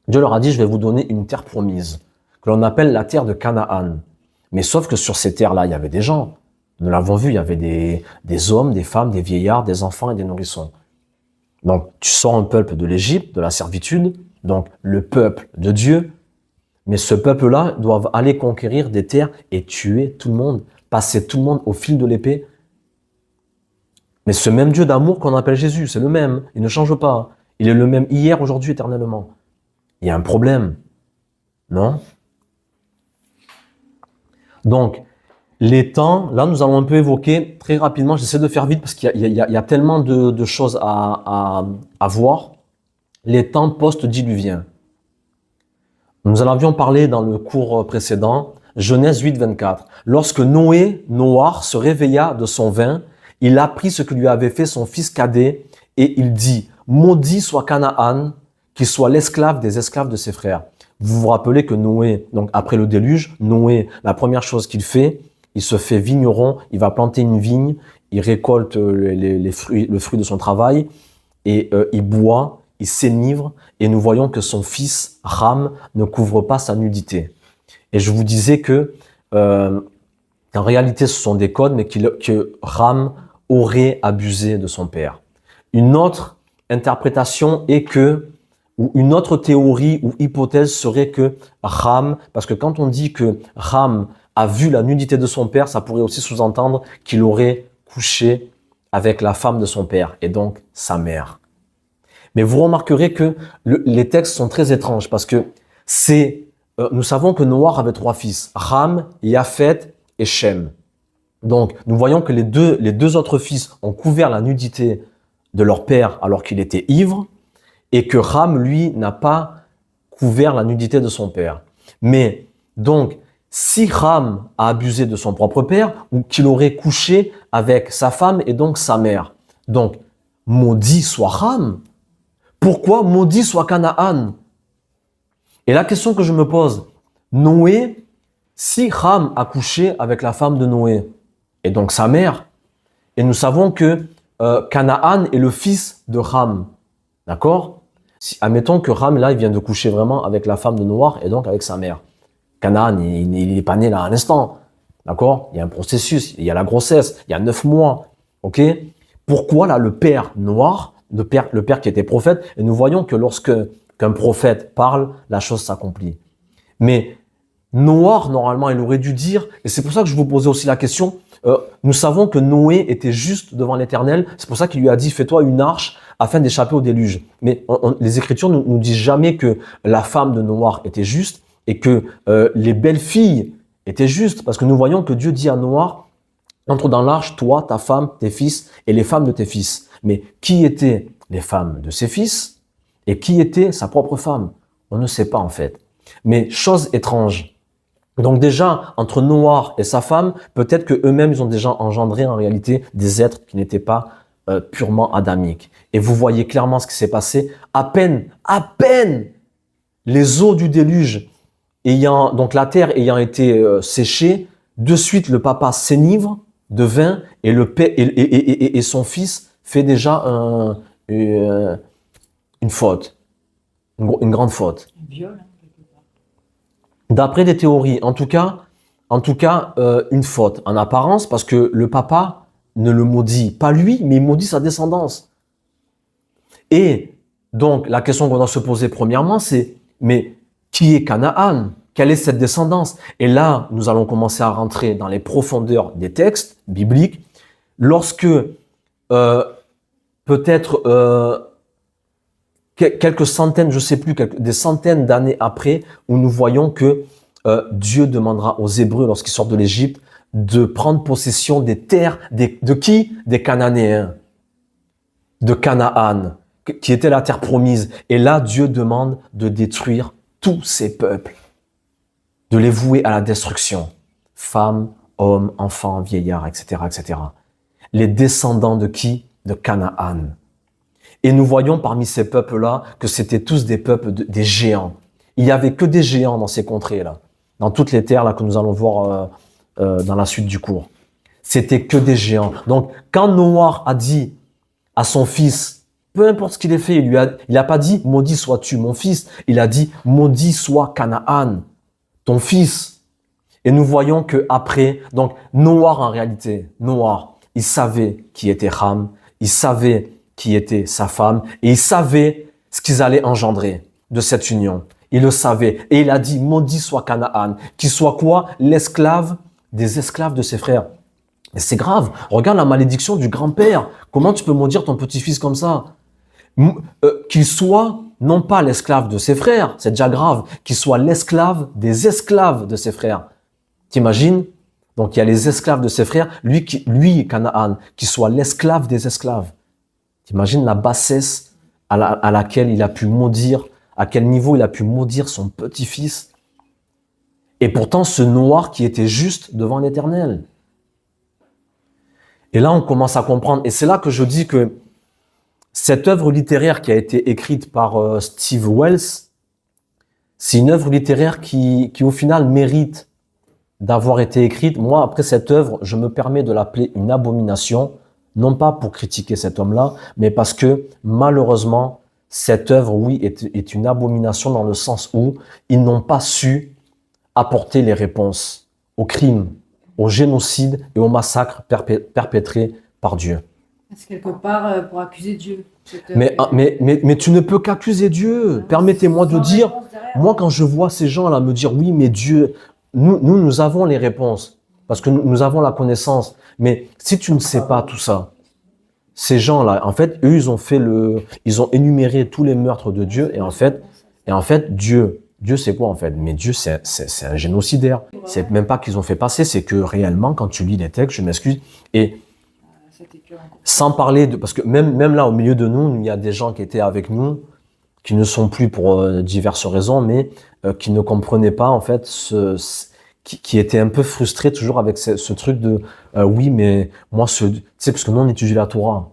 Speaker 1: Dieu leur a dit, je vais vous donner une terre promise, que l'on appelle la terre de Canaan. Mais sauf que sur ces terres-là, il y avait des gens. Nous l'avons vu, il y avait des hommes, des femmes, des vieillards, des enfants et des nourrissons. Donc, tu sors un peuple de l'Égypte, de la servitude, donc le peuple de Dieu, mais ce peuple-là doit aller conquérir des terres et tuer tout le monde, passer tout le monde au fil de l'épée. Mais ce même Dieu d'amour qu'on appelle Jésus, c'est le même, il ne change pas. Il est le même hier, aujourd'hui, éternellement. Il y a un problème, non? Donc, les temps, là nous allons un peu évoquer très rapidement, j'essaie de faire vite parce qu'il y a tellement de choses à voir. Les temps post-diluviens. Nous en avions parlé dans le cours précédent, Genèse 8, 24. Lorsque Noar, se réveilla de son vin, il apprit ce que lui avait fait son fils cadet et il dit, maudit soit Canaan, qu'il soit l'esclave des esclaves de ses frères. Vous vous rappelez que Noé, donc après le déluge, Noé, la première chose qu'il fait, il se fait vigneron, il va planter une vigne, il récolte le fruit de son travail et il boit, il s'enivre et nous voyons que son fils Ram ne couvre pas sa nudité. Et je vous disais que en réalité ce sont des codes, mais que Ram aurait abusé de son père. Une autre interprétation est que, ou une autre théorie ou hypothèse serait que Ram, parce que quand on dit que Ram a vu la nudité de son père, ça pourrait aussi sous-entendre qu'il aurait couché avec la femme de son père, et donc sa mère. Mais vous remarquerez que les textes sont très étranges, parce que nous savons que Noar avait 3 fils, Ram, Japhet et Shem. Donc, nous voyons que les deux autres fils ont couvert la nudité de leur père alors qu'il était ivre, et que Ram, lui, n'a pas couvert la nudité de son père. Mais, donc, si Ram a abusé de son propre père, ou qu'il aurait couché avec sa femme et donc sa mère, donc, maudit soit Ram. Pourquoi maudit soit Canaan? Et la question que je me pose, Noé, si Ram a couché avec la femme de Noé, et donc sa mère, et nous savons que Canaan est le fils de Ram, d'accord? Admettons que Ram, là, il vient de coucher vraiment avec la femme de Noar et donc avec sa mère. Canaan, il n'est pas né là à l'instant, d'accord? Il y a un processus, il y a la grossesse, il y a 9 mois, ok? Pourquoi là, le père Noar, le père qui était prophète, et nous voyons que qu'un prophète parle, la chose s'accomplit. Mais Noar, normalement, il aurait dû dire, et c'est pour ça que je vous posais aussi la question, nous savons que Noé était juste devant l'Éternel, c'est pour ça qu'il lui a dit, fais-toi une arche afin d'échapper au déluge. Mais les Écritures ne nous disent jamais que la femme de Noar était juste et que les belles filles étaient justes, parce que nous voyons que Dieu dit à Noar, entre dans l'arche, toi, ta femme, tes fils et les femmes de tes fils. Mais qui étaient les femmes de ses fils et qui était sa propre femme? On ne sait pas en fait. Mais chose étrange, donc déjà, entre Noar et sa femme, peut-être que eux-mêmes, ils ont déjà engendré en réalité des êtres qui n'étaient pas purement adamiques. Et vous voyez clairement ce qui s'est passé. À peine, les eaux du déluge donc la terre ayant été séchée, de suite le papa s'enivre de vin et et son fils fait déjà une faute, une grande faute.
Speaker 2: Viol.
Speaker 1: D'après des théories, en tout cas, une faute en apparence, parce que le papa ne le maudit pas lui, mais il maudit sa descendance. Et donc, la question qu'on doit se poser premièrement, c'est, mais qui est Canaan? Quelle est cette descendance? Et là, nous allons commencer à rentrer dans les profondeurs des textes bibliques, lorsque peut-être quelques centaines, je sais plus, des centaines d'années après, où nous voyons que Dieu demandera aux Hébreux, lorsqu'ils sortent de l'Égypte, de prendre possession des terres, de qui? Des Cananéens, de Canaan, qui était la terre promise. Et là, Dieu demande de détruire tous ces peuples, de les vouer à la destruction, femmes, hommes, enfants, vieillards, etc., etc. Les descendants de qui? De Canaan. Et nous voyons parmi ces peuples-là que c'était tous des peuples, des géants. Il n'y avait que des géants dans ces contrées-là, dans toutes les terres là que nous allons voir dans la suite du cours. C'était que des géants. Donc, quand Noach a dit à son fils, peu importe ce qu'il ait fait, il a pas dit « maudit sois-tu, mon fils », il a dit « maudit soit Canaan, ton fils ». Et nous voyons que après, donc Noach en réalité, Noach, il savait qui était Ham, il savait qui était sa femme, et il savait ce qu'ils allaient engendrer de cette union. Il le savait. Et il a dit, maudit soit Canaan, qui soit quoi? L'esclave des esclaves de ses frères. Et c'est grave. Regarde la malédiction du grand-père. Comment tu peux maudire ton petit-fils comme ça? Qu'il soit non pas l'esclave de ses frères, c'est déjà grave, qu'il soit l'esclave des esclaves de ses frères. T'imagines? Donc il y a les esclaves de ses frères, lui Canaan, qui soit l'esclave des esclaves. T'imagines la bassesse à laquelle il a pu maudire, à quel niveau il a pu maudire son petit-fils. Et pourtant ce Noach qui était juste devant l'Éternel. Et là on commence à comprendre, et c'est là que je dis que cette œuvre littéraire qui a été écrite par Steve Wells, c'est une œuvre littéraire qui au final mérite d'avoir été écrite. Moi, après cette œuvre, je me permets de l'appeler une abomination, non pas pour critiquer cet homme-là, mais parce que malheureusement, cette œuvre, oui, est une abomination dans le sens où ils n'ont pas su apporter les réponses aux crimes, au génocide et au massacre perpétrés par Dieu.
Speaker 2: C'est quelque part pour accuser Dieu.
Speaker 1: Mais tu ne peux qu'accuser Dieu. Permettez-moi de dire, moi quand je vois ces gens-là me dire, oui, mais Dieu, nous avons les réponses, parce que nous avons la connaissance. Mais si tu ne sais pas tout ça, ces gens-là, en fait, eux, ils ont énuméré tous les meurtres de Dieu, et en fait, Dieu c'est quoi en fait? Mais Dieu, c'est un génocidaire. C'est même pas qu'ils ont fait passer, c'est que réellement, quand tu lis les textes, je m'excuse, et sans parler de, parce que même là, au milieu de nous, il y a des gens qui étaient avec nous, qui ne sont plus pour diverses raisons, mais qui ne comprenaient pas en fait qui étaient un peu frustrés toujours avec ce truc de oui, mais moi tu sais, parce que nous on étudie la Torah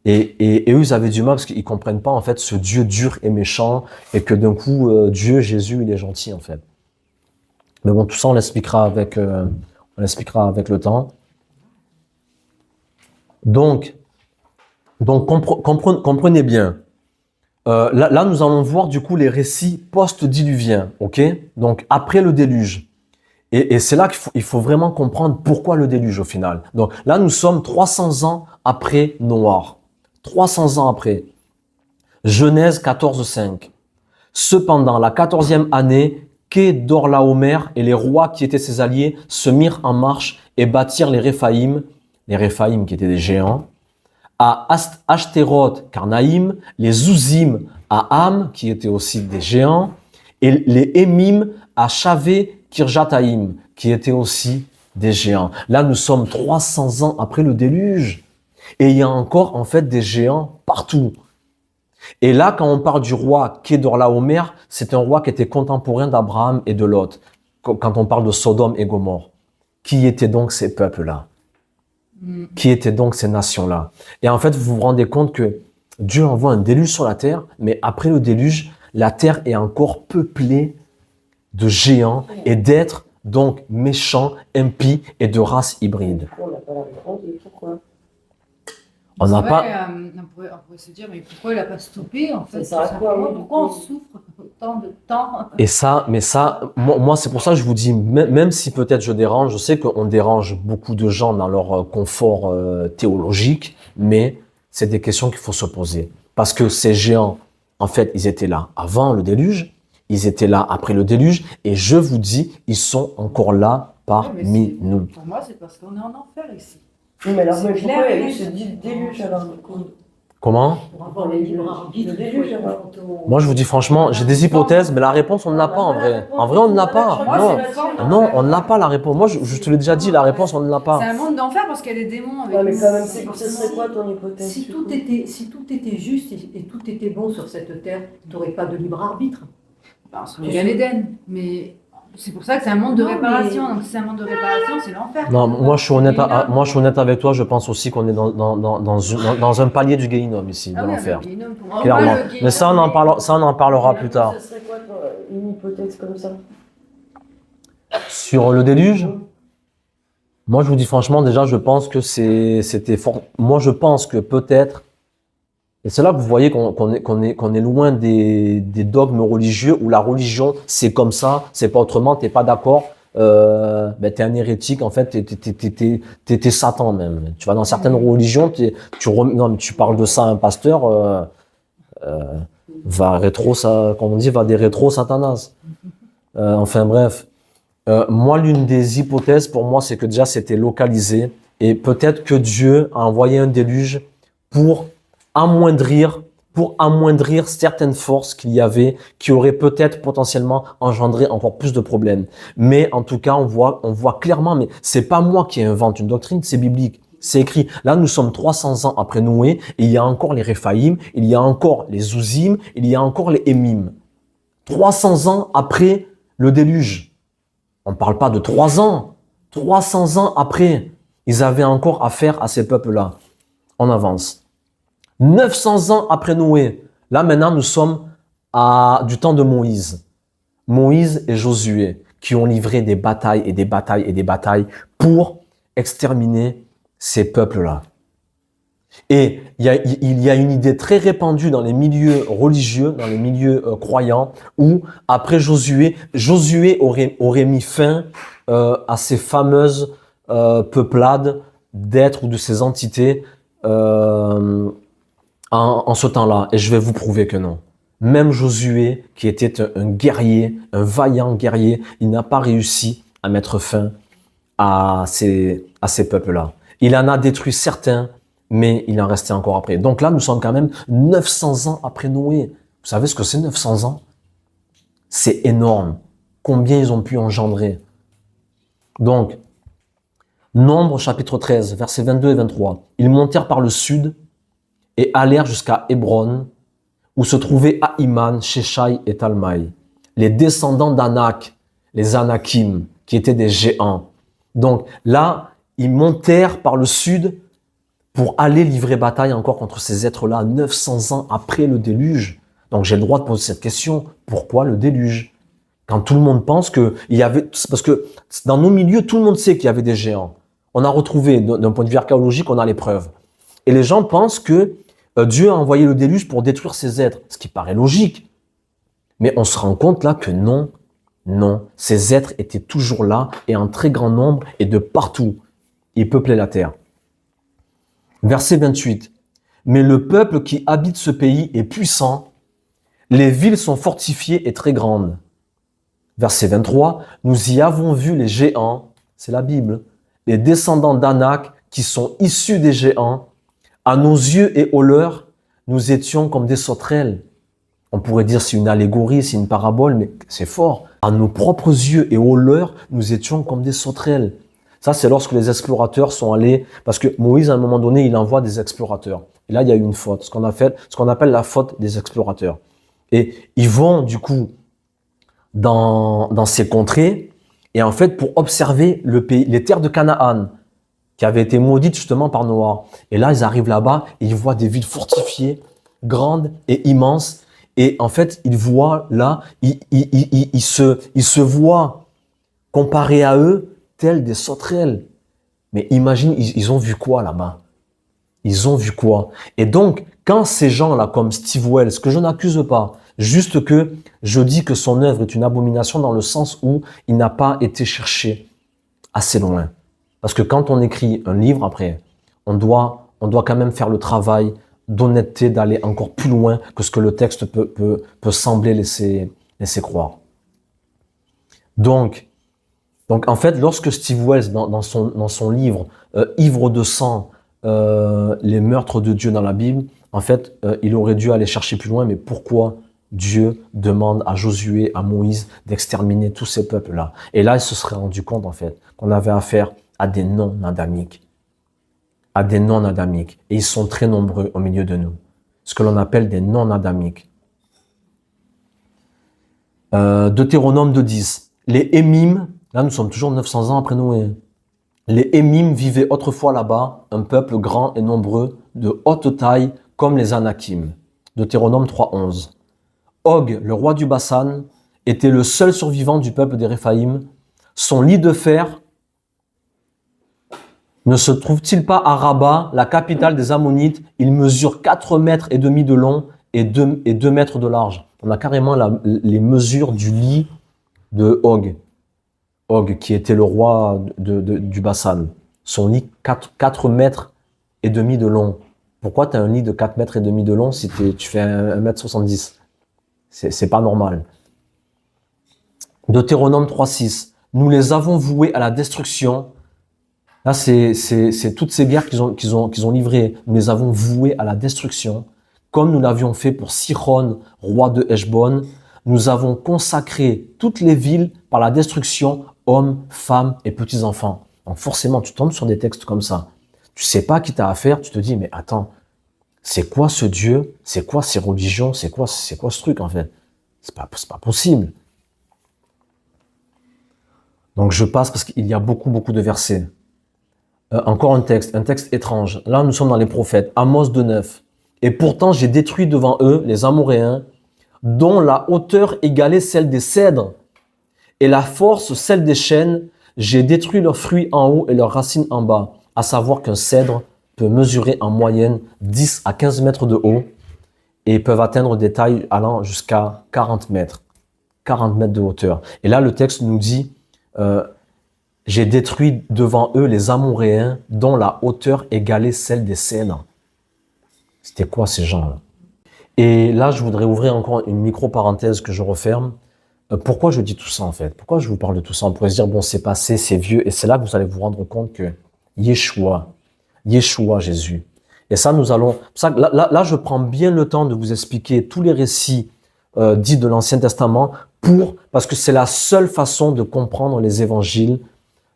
Speaker 1: et eux ils avaient du mal parce qu'ils comprennent pas en fait ce Dieu dur et méchant et que d'un coup Dieu Jésus il est gentil en fait. Mais bon, tout ça on l'expliquera avec le temps. Donc comprenez bien. Là, nous allons voir du coup les récits post-diluviens, ok? Donc après le déluge. Et c'est là qu'il faut vraiment comprendre pourquoi le déluge au final. Donc là, nous sommes 300 ans après Noach. 300 ans après. Genèse 14:5. Cependant, la 14e année, Kedorlaomer et les rois qui étaient ses alliés se mirent en marche et bâtirent les Réphaïm qui étaient des géants, à Ashtéroth, Karnaïm, les Zouzim à Ham, qui étaient aussi des géants, et les Émim à Chavé, Kirjataïm, qui étaient aussi des géants. Là, nous sommes 300 ans après le déluge, et il y a encore en fait des géants partout. Et là, quand on parle du roi Kedorlaomer, c'est un roi qui était contemporain d'Abraham et de Lot, quand on parle de Sodome et Gomorrhe. Qui étaient donc ces peuples-là? Qui étaient donc ces nations-là? Et en fait, vous vous rendez compte que Dieu envoie un déluge sur la terre, mais après le déluge, la terre est encore peuplée de géants et d'êtres donc méchants, impies et de races hybrides.
Speaker 2: On n'a pas. On pourrait se dire, mais pourquoi il n'a pas stoppé en fait? Pourquoi on souffre autant de temps?
Speaker 1: Et ça, moi c'est pour ça que je vous dis, même si peut-être je dérange, je sais qu'on dérange beaucoup de gens dans leur confort théologique, mais c'est des questions qu'il faut se poser. Parce que ces géants, en fait, ils étaient là avant le déluge, ils étaient là après le déluge, et je vous dis, ils sont encore là parmi nous.
Speaker 2: Pour moi, c'est parce qu'on est en enfer ici.
Speaker 3: Oui, mais alors, pourquoi il y a eu ce déluge alors?
Speaker 1: Comment? Moi, je vous dis franchement, j'ai des hypothèses, mais la réponse, on ne l'a pas en vrai. En vrai, on ne l'a pas. Non, on ne l'a pas la réponse. Moi, je te l'ai déjà dit, la réponse, on ne l'a pas.
Speaker 2: C'est un monde d'enfer parce qu'il y a des démons avec.
Speaker 3: Ouais, mais quand même, ce serait quoi ton hypothèse?
Speaker 4: Si tout était juste et tout était bon sur cette terre, tu n'aurais pas de libre arbitre.
Speaker 2: On serait bien l'Éden, mais C'est pour ça que c'est un monde de
Speaker 4: Non,
Speaker 2: réparation.
Speaker 4: mais-
Speaker 2: Donc, si c'est un monde de réparation, c'est l'enfer.
Speaker 1: Non, moi je suis honnête,
Speaker 2: Guéhinnom.
Speaker 1: moi je suis honnête avec toi, je pense aussi qu'on est dans un palier du Guéhinnom ici, de
Speaker 2: Ah oui,
Speaker 1: l'enfer.
Speaker 2: le Guéhinnom, pour moi.
Speaker 1: Clairement.
Speaker 2: Moi, le
Speaker 1: Mais ça on en parlera
Speaker 3: Et
Speaker 1: plus
Speaker 3: après,
Speaker 1: tard.
Speaker 3: Ce serait quoi, toi, une hypothèse comme ça?
Speaker 1: Sur le déluge, moi je vous dis franchement, déjà je pense que c'était fort. Moi je pense que peut-être, et c'est là que vous voyez qu'on est loin des dogmes religieux où la religion c'est comme ça, c'est pas autrement, t'es pas d'accord, t'es un hérétique, en fait, t'es Satan même. Tu vas dans certaines religions, non, mais tu parles de ça à un pasteur, comme on dit, va des rétro Satanas. Enfin bref. Moi, l'une des hypothèses pour moi, c'est que déjà c'était localisé et peut-être que Dieu a envoyé un déluge pour amoindrir certaines forces qu'il y avait qui auraient peut-être potentiellement engendré encore plus de problèmes. Mais en tout cas, on voit clairement, mais c'est pas moi qui invente une doctrine, c'est biblique. C'est écrit. Là, nous sommes 300 ans après Noé et il y a encore les Réphaïm, il y a encore les Ouzim, il y a encore les Émim. 300 ans après le déluge. On ne parle pas de 3 ans. 300 ans après, ils avaient encore affaire à ces peuples-là. On avance. 900 ans après Noé. Là, maintenant, nous sommes du temps de Moïse. Moïse et Josué, qui ont livré des batailles et des batailles et des batailles pour exterminer ces peuples-là. Et il y a une idée très répandue dans les milieux religieux, dans les milieux croyants, où après Josué aurait mis fin à ces fameuses peuplades d'êtres ou de ces entités en ce temps-là. Et je vais vous prouver que non. Même Josué, qui était un guerrier, un vaillant guerrier, il n'a pas réussi à mettre fin à ces peuples-là. Il en a détruit certains, mais il en restait encore après. Donc là, nous sommes quand même 900 ans après Noé. Vous savez ce que c'est 900 ans? C'est énorme. Combien ils ont pu engendrer? Donc, Nombre chapitre 13, versets 22 et 23. Ils montèrent par le sud et allèrent jusqu'à Hébron, où se trouvaient Ahiman, Sheshai et Talmaï, les descendants d'Anak, les Anakim, qui étaient des géants. Donc là, ils montèrent par le sud pour aller livrer bataille encore contre ces êtres-là, 900 ans après le déluge. Donc j'ai le droit de poser cette question, pourquoi le déluge? Quand tout le monde pense qu'il y avait... Parce que dans nos milieux, tout le monde sait qu'il y avait des géants. On a retrouvé, d'un point de vue archéologique, on a les preuves. Et les gens pensent que Dieu a envoyé le déluge pour détruire ces êtres, ce qui paraît logique. Mais on se rend compte là que non, ces êtres étaient toujours là et en très grand nombre et de partout. Ils peuplaient la terre. Verset 28. Mais le peuple qui habite ce pays est puissant, les villes sont fortifiées et très grandes. Verset 23. Nous y avons vu les géants, c'est la Bible, les descendants d'Anak qui sont issus des géants. À nos yeux et aux leurs, nous étions comme des sauterelles. On pourrait dire c'est une allégorie, c'est une parabole, mais c'est fort. À nos propres yeux et aux leurs, nous étions comme des sauterelles. Ça, c'est lorsque les explorateurs sont allés, parce que Moïse, à un moment donné, il envoie des explorateurs. Et là, il y a eu une faute, ce qu'on appelle la faute des explorateurs. Et ils vont, du coup, dans ces contrées, et en fait, pour observer le pays, les terres de Canaan, qui avaient été maudites justement par Noah. Et là, ils arrivent là-bas et ils voient des villes fortifiées, grandes et immenses. Et en fait, ils voient là, ils se voient comparés à eux, tels des sauterelles. Mais imagine, ils ont vu quoi là-bas? Ils ont vu quoi? Et donc, quand ces gens-là, comme Steve Wells, que je n'accuse pas, juste que je dis que son œuvre est une abomination dans le sens où il n'a pas été cherché assez loin. Parce que quand on écrit un livre, après, on doit quand même faire le travail d'honnêteté, d'aller encore plus loin que ce que le texte peut sembler laisser croire. Donc, en fait, lorsque Steve Wells, dans son livre « Ivre de sang, les meurtres de Dieu dans la Bible », en fait, il aurait dû aller chercher plus loin, mais pourquoi Dieu demande à Josué, à Moïse, d'exterminer tous ces peuples-là? Et là, il se serait rendu compte, en fait, qu'on avait affaire à des non-adamiques. Et ils sont très nombreux au milieu de nous. Ce que l'on appelle des non-adamiques. Deutéronome 2.10. Les Hémim, là nous sommes toujours 900 ans après Noé. Les Hémim vivaient autrefois là-bas, un peuple grand et nombreux, de haute taille, comme les Anakim. Deutéronome 3.11. Og, le roi du Bassan, était le seul survivant du peuple des Réphaïm. Son lit de fer ne se trouve-t-il pas à Rabat, la capitale des Ammonites? Il mesure 4 mètres et demi de long et 2 mètres de large. On a carrément les mesures du lit de Og. Og, qui était le roi du Bassan. Son lit, 4 mètres et demi de long. Pourquoi tu as un lit de 4 mètres et demi de long si tu fais 1m70? C'est pas normal. Deutéronome 3.6. Nous les avons voués à la destruction. Là, c'est toutes ces guerres qu'ils ont livrées. Nous les avons voués à la destruction. Comme nous l'avions fait pour Sihon, roi de Heshbon. Nous avons consacré toutes les villes par la destruction, hommes, femmes et petits-enfants. Donc forcément, tu tombes sur des textes comme ça. Tu sais pas qui t'as affaire, tu te dis, mais attends, c'est quoi ce Dieu? C'est quoi ces religions? C'est quoi ce truc en fait? C'est pas possible. Donc je passe parce qu'il y a beaucoup de versets. Encore un texte étrange. Là, nous sommes dans les prophètes. Amos 2.9. Et pourtant, j'ai détruit devant eux les Amoréens, dont la hauteur égalait celle des cèdres et la force celle des chênes. J'ai détruit leurs fruits en haut et leurs racines en bas. À savoir qu'un cèdre peut mesurer en moyenne 10 à 15 mètres de haut et peuvent atteindre des tailles allant jusqu'à 40 mètres. 40 mètres de hauteur. Et là, le texte nous dit j'ai détruit devant eux les Amoréens dont la hauteur égalait celle des cèdres. C'était quoi ces gens-là? Et là, je voudrais ouvrir encore une micro-parenthèse que je referme. Pourquoi je dis tout ça en fait? Pourquoi je vous parle de tout ça? On pourrait se dire, bon, c'est passé, c'est vieux. Et c'est là que vous allez vous rendre compte que Yeshua, Jésus. Et ça, là, je prends bien le temps de vous expliquer tous les récits dits de l'Ancien Testament parce que c'est la seule façon de comprendre les évangiles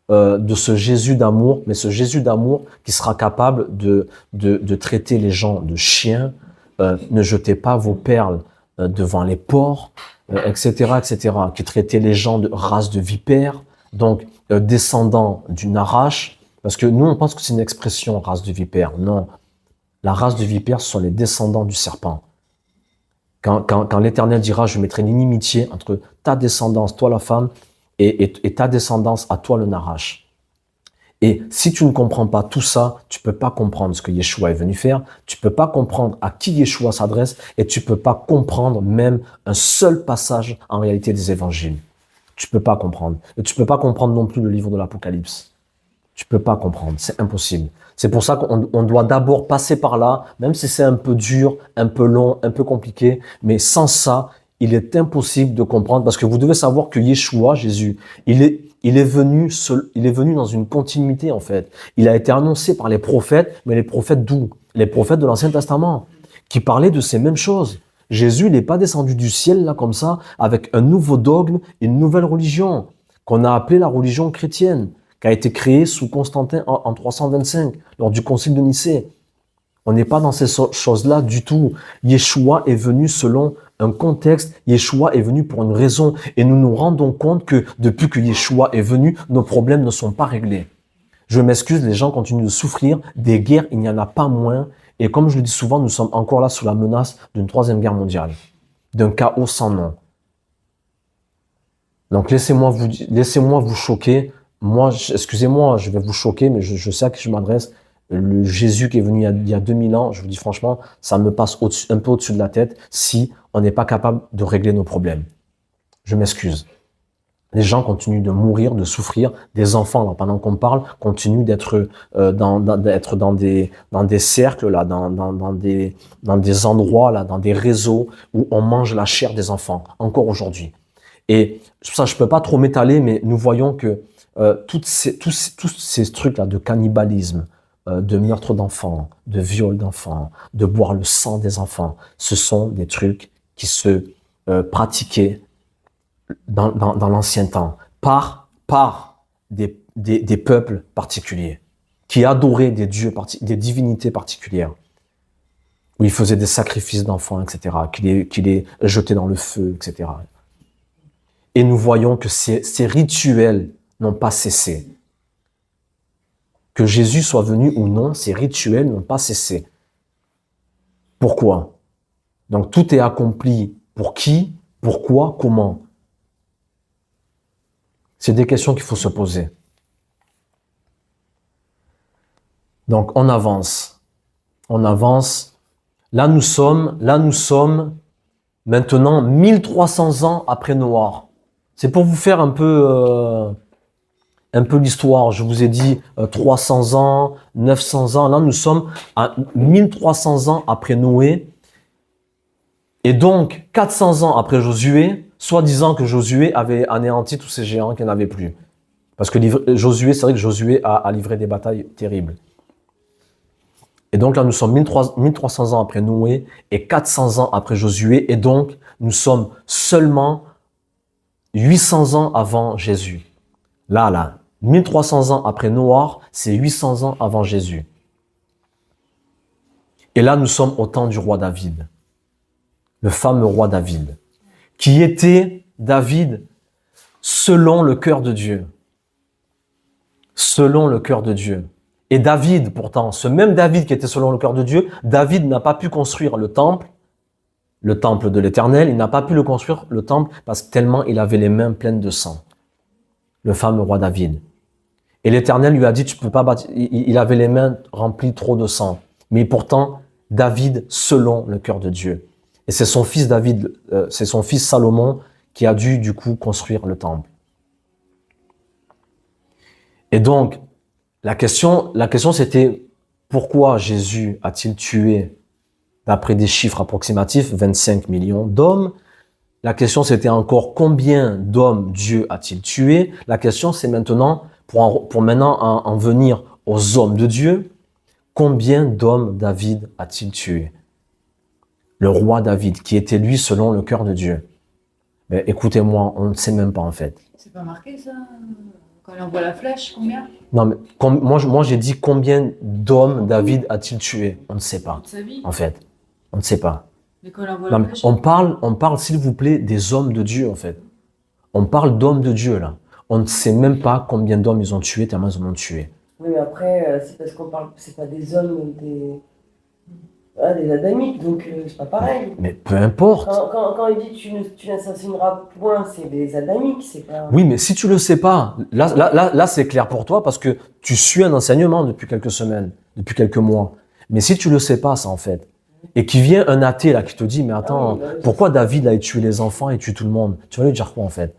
Speaker 1: de ce Jésus d'amour, mais ce Jésus d'amour qui sera capable de traiter les gens de chiens, ne jetez pas vos perles devant les porcs, etc., qui traitait les gens de race de vipères, donc descendants du Narash, parce que nous on pense que c'est une expression race de vipère. Non, la race de vipère ce sont les descendants du serpent. Quand l'Éternel dira, je mettrai l'inimitié entre ta descendance, toi la femme, et ta descendance à toi le Narash. Et si tu ne comprends pas tout ça, tu peux pas comprendre ce que Yeshua est venu faire, tu peux pas comprendre à qui Yeshua s'adresse, et tu peux pas comprendre même un seul passage en réalité des évangiles. Tu peux pas comprendre. Et tu peux pas comprendre non plus le livre de l'Apocalypse. Tu peux pas comprendre, c'est impossible. C'est pour ça qu'on doit d'abord passer par là, même si c'est un peu dur, un peu long, un peu compliqué, mais sans ça, il est impossible de comprendre, parce que vous devez savoir que Yeshua, Jésus, il est venu dans une continuité en fait. Il a été annoncé par les prophètes, mais les prophètes d'où? Les prophètes de l'Ancien Testament, qui parlaient de ces mêmes choses. Jésus n'est pas descendu du ciel là comme ça, avec un nouveau dogme, une nouvelle religion, qu'on a appelée la religion chrétienne, qui a été créée sous Constantin en 325, lors du concile de Nicée. On n'est pas dans ces choses-là du tout. Yeshua est venu selon un contexte, Yeshua est venu pour une raison, et nous nous rendons compte que depuis que Yeshua est venu, nos problèmes ne sont pas réglés. Je m'excuse, les gens continuent de souffrir, des guerres, il n'y en a pas moins, et comme je le dis souvent, nous sommes encore là sous la menace d'une 3e guerre mondiale, d'un chaos sans nom. Donc laissez-moi vous choquer. Moi, excusez-moi, je vais vous choquer, mais je sais à qui je m'adresse. Le Jésus qui est venu il y a 2000 ans, je vous dis franchement, ça me passe un peu au-dessus de la tête si on n'est pas capable de régler nos problèmes. Je m'excuse. Les gens continuent de mourir, de souffrir. Des enfants, là, pendant qu'on parle, continuent d'être dans des cercles, là, dans des endroits, là, dans des réseaux où on mange la chair des enfants, encore aujourd'hui. Et ça, je peux pas trop m'étaler, mais nous voyons que tous ces trucs-là de cannibalisme, de meurtre d'enfants, de viol d'enfants, de boire le sang des enfants, ce sont des trucs qui se pratiquaient dans l'ancien temps par des peuples particuliers qui adoraient des dieux, des divinités particulières, où ils faisaient des sacrifices d'enfants, etc., qui les jetaient dans le feu, etc. Et nous voyons que ces rituels n'ont pas cessé. Que Jésus soit venu ou non, ces rituels n'ont pas cessé. Pourquoi? Donc tout est accompli. Pour qui? Pourquoi? Comment? C'est des questions qu'il faut se poser. Donc on avance. On avance. Là nous sommes maintenant 1300 ans après Noir. C'est pour vous faire un peu l'histoire. Je vous ai dit 300 ans, 900 ans. Là nous sommes à 1300 ans après Noé. Et donc 400 ans après Josué, soi-disant que Josué avait anéanti tous ces géants qu'il n'y en avait plus. Parce que Josué, c'est vrai que Josué a livré des batailles terribles. Et donc là, nous sommes 1300 ans après Noé et 400 ans après Josué. Et donc, nous sommes seulement 800 ans avant Jésus. Là, 1300 ans après Noir, c'est 800 ans avant Jésus. Et là, nous sommes au temps du roi David. Le fameux roi David. Qui était David selon le cœur de Dieu. Selon le cœur de Dieu. Et David, pourtant, ce même David qui était selon le cœur de Dieu, David n'a pas pu construire le temple de l'Éternel, il n'a pas pu le construire, le temple, parce que tellement il avait les mains pleines de sang. Le fameux roi David. Et l'Éternel lui a dit, tu peux pas bâtir, il avait les mains remplies trop de sang. Mais pourtant, David selon le cœur de Dieu. Et c'est son fils David, c'est son fils Salomon qui a dû, du coup, construire le temple. Et donc, la question c'était pourquoi Jésus a-t-il tué, d'après des chiffres approximatifs, 25 millions d'hommes? La question c'était encore combien d'hommes Dieu a-t-il tué? La question c'est maintenant, pour maintenant en venir aux hommes de Dieu, combien d'hommes David a-t-il tué? Le roi David, qui était lui selon le cœur de Dieu. Mais écoutez-moi, on ne sait même pas en fait.
Speaker 2: C'est pas marqué ça? Quand il envoie la flèche, combien?
Speaker 1: Non, mais moi j'ai dit combien d'hommes David a-t-il tué? On ne sait pas. En fait, on ne sait pas.
Speaker 2: Mais quand il envoie
Speaker 1: Non,
Speaker 2: la
Speaker 1: mais
Speaker 2: flèche,
Speaker 1: on parle s'il vous plaît des hommes de Dieu en fait. On parle d'hommes de Dieu là. On ne sait même pas combien d'hommes ils ont tué, tellement ils en ont tué.
Speaker 3: Oui, mais après, c'est parce qu'on parle, c'est pas des hommes, des adamites, donc c'est pas pareil.
Speaker 1: Mais peu importe.
Speaker 3: Quand il dit tu n'assassineras point, c'est des adamiques, c'est pas.
Speaker 1: Oui, mais si tu le sais pas, là c'est clair pour toi parce que tu suis un enseignement depuis quelques semaines, depuis quelques mois. Mais si tu le sais pas, ça en fait, et qui vient un athée là qui te dit mais attends,
Speaker 3: oui,
Speaker 1: pourquoi David a tué les enfants et tue tout le monde? Tu vas lui dire quoi en fait?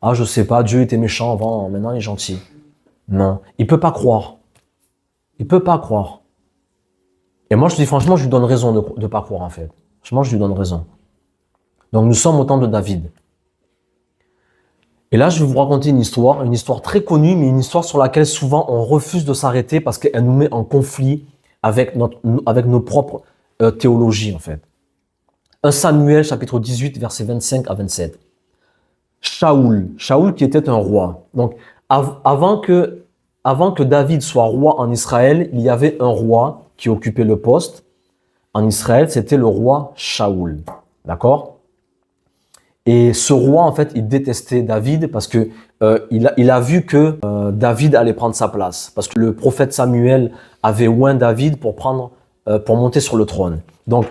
Speaker 1: Ah je sais pas, Dieu était méchant avant, maintenant il est gentil. Non, il peut pas croire. Il peut pas croire. Et moi je te dis franchement, je lui donne raison de pas croire en fait. Franchement, je lui donne raison. Donc nous sommes au temps de David. Et là, je vais vous raconter une histoire très connue, mais une histoire sur laquelle souvent on refuse de s'arrêter parce qu'elle nous met en conflit avec nos propres théologies en fait. 1 Samuel chapitre 18 versets 25 à 27. Shaoul qui était un roi. Donc avant que David soit roi en Israël, il y avait un roi qui occupait le poste. En Israël, c'était le roi Shaoul. D'accord? Et ce roi, en fait, il détestait David parce que il a vu que David allait prendre sa place. Parce que le prophète Samuel avait oint David pour monter sur le trône. Donc,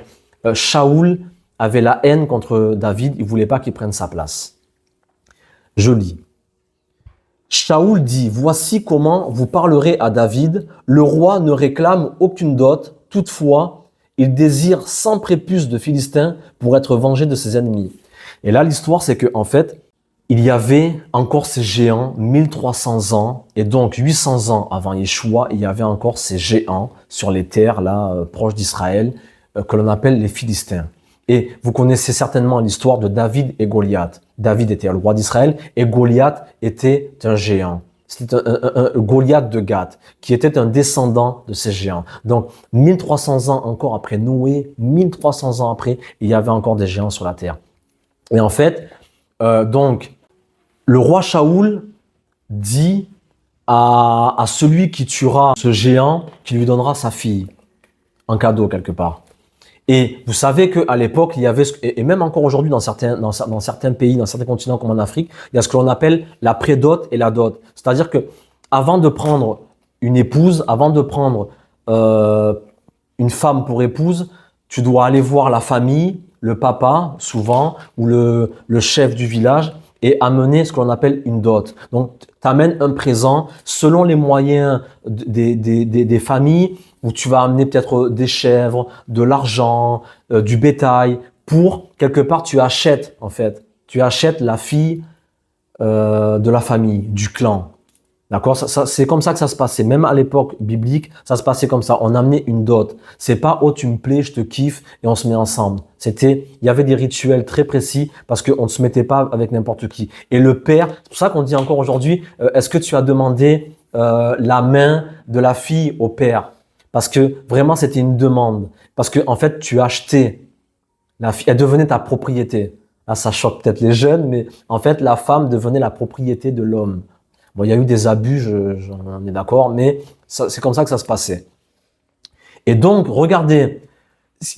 Speaker 1: Shaoul avait la haine contre David. Il voulait pas qu'il prenne sa place. Je lis. Shaoul dit, voici comment vous parlerez à David. Le roi ne réclame aucune dot. Toutefois, il désire 100 prépuces de Philistins pour être vengé de ses ennemis. Et là, l'histoire, c'est que en fait, il y avait encore ces géants 1300 ans, et donc 800 ans avant Yeshua, il y avait encore ces géants sur les terres là proches d'Israël que l'on appelle les Philistins. Et vous connaissez certainement l'histoire de David et Goliath. David était le roi d'Israël et Goliath était un géant. C'était un Goliath de Gath, qui était un descendant de ces géants. Donc, 1300 ans encore après Noé, 1300 ans après, il y avait encore des géants sur la terre. Et en fait, donc, le roi Shaoul dit à celui qui tuera ce géant qu'il lui donnera sa fille, en cadeau quelque part. Et vous savez qu'à l'époque, il y avait, et même encore aujourd'hui dans certains pays, dans certains continents comme en Afrique, il y a ce que l'on appelle la prédot et la dot. C'est-à-dire que avant de prendre une épouse, avant de prendre une femme pour épouse, tu dois aller voir la famille, le papa souvent, ou le chef du village, et amener ce que l'on appelle une dot. Donc, tu amènes un présent selon les moyens des familles, où tu vas amener peut-être des chèvres, de l'argent, du bétail, pour, quelque part, tu achètes, en fait. Tu achètes la fille de la famille, du clan. D'accord? C'est comme ça que ça se passait. Même à l'époque biblique, ça se passait comme ça. On amenait une dot. C'est pas, oh, tu me plais, je te kiffe et on se met ensemble. Il y avait des rituels très précis parce qu'on ne se mettait pas avec n'importe qui. Et le père, c'est pour ça qu'on dit encore aujourd'hui, est-ce que tu as demandé la main de la fille au père? Parce que vraiment, c'était une demande. Parce que, en fait, tu achetais la fille, elle devenait ta propriété. Là, ça choque peut-être les jeunes, mais en fait, la femme devenait la propriété de l'homme. Bon, il y a eu des abus, j'en ai d'accord, mais c'est comme ça que ça se passait. Et donc, regardez,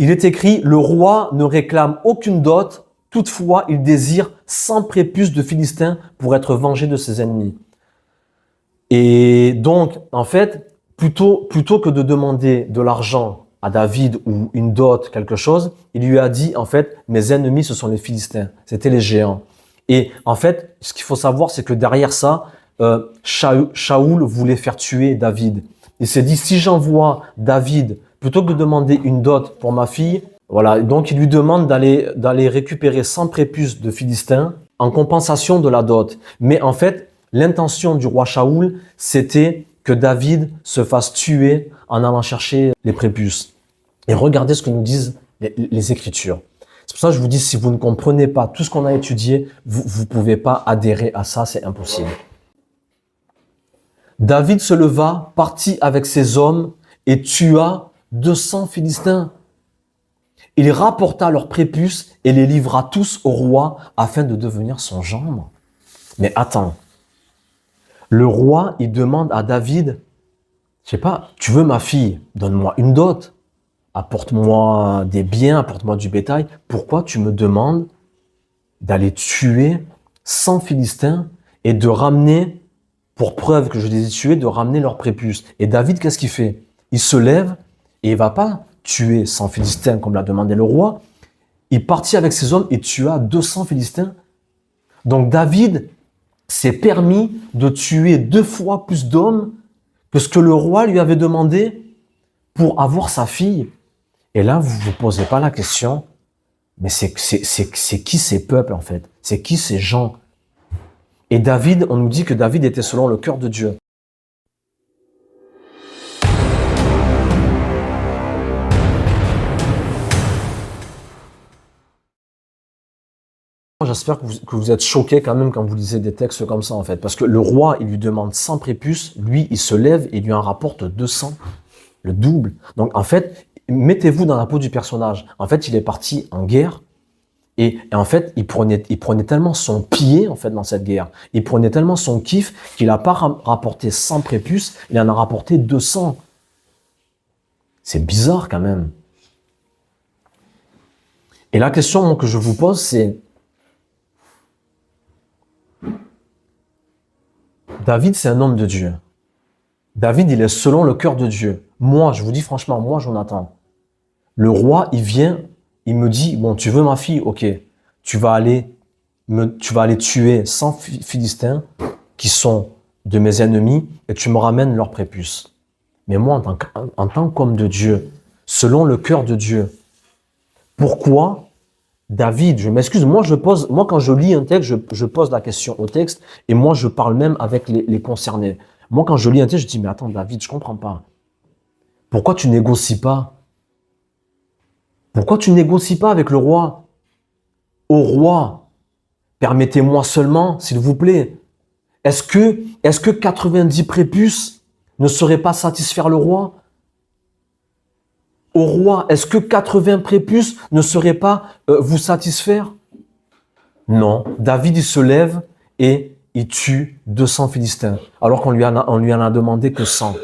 Speaker 1: il est écrit, le roi ne réclame aucune dot, toutefois, il désire 100 prépuces de Philistins pour être vengé de ses ennemis. Et donc, en fait, plutôt que de demander de l'argent à David ou une dot, quelque chose, il lui a dit, en fait, mes ennemis, ce sont les Philistins. C'était les géants. Et en fait, ce qu'il faut savoir, c'est que derrière ça, Shaoul voulait faire tuer David. Il s'est dit, si j'envoie David, plutôt que de demander une dot pour ma fille, voilà, donc il lui demande d'aller récupérer 100 prépuces de Philistins en compensation de la dot. Mais en fait, l'intention du roi Shaoul, c'était que David se fasse tuer en allant chercher les prépuces. Et regardez ce que nous disent les Écritures. C'est pour ça que je vous dis, si vous ne comprenez pas tout ce qu'on a étudié, vous ne pouvez pas adhérer à ça, c'est impossible. David se leva, partit avec ses hommes et tua 200 Philistins. Il rapporta leurs prépuces et les livra tous au roi afin de devenir son gendre. Mais attends, le roi, il demande à David, je sais pas, tu veux ma fille, donne-moi une dot, apporte-moi des biens, apporte-moi du bétail. Pourquoi tu me demandes d'aller tuer 100 Philistins et de ramener, pour preuve que je les ai tués, de ramener leurs prépuces? Et David, qu'est-ce qu'il fait? Il se lève et il va pas tuer 100 Philistins comme l'a demandé le roi. Il partit avec ses hommes et tua 200 Philistins. Donc David s'est permis de tuer 2 fois plus d'hommes que ce que le roi lui avait demandé pour avoir sa fille. Et là, vous vous posez pas la question, mais c'est qui ces peuples en fait? C'est qui ces gens? Et David, on nous dit que David était selon le cœur de Dieu. J'espère que vous êtes choqués quand même quand vous lisez des textes comme ça en fait. Parce que le roi, il lui demande 100 prépuces, lui, il se lève et il lui en rapporte 200, le double. Donc en fait, mettez-vous dans la peau du personnage. En fait, il est parti en guerre et en fait, il prenait tellement son pied en fait dans cette guerre. Il prenait tellement son kiff qu'il n'a pas rapporté 100 prépuces, il en a rapporté 200. C'est bizarre quand même. Et la question que je vous pose, c'est David, c'est un homme de Dieu. David, il est selon le cœur de Dieu. Moi, je vous dis franchement, moi, Jonathan, le roi, il vient, il me dit, bon, tu veux ma fille? Ok, tu vas aller tuer 100 Philistins qui sont de mes ennemis et tu me ramènes leurs prépuces. Mais moi, en tant qu'homme de Dieu, selon le cœur de Dieu, pourquoi David, je m'excuse, moi quand je lis un texte, je pose la question au texte et moi je parle même avec les concernés. Moi quand je lis un texte, je dis mais attends David, je comprends pas. Pourquoi tu négocies pas? Pourquoi tu négocies pas avec le roi? Au roi, permettez-moi seulement, s'il vous plaît. Est-ce que 90 prépuces ne seraient pas satisfaire le roi? Au roi, est-ce que 80 prépuces ne seraient pas vous satisfaire? Non. David, il se lève et il tue 200 Philistins, alors qu'on lui en a demandé que 100. Vous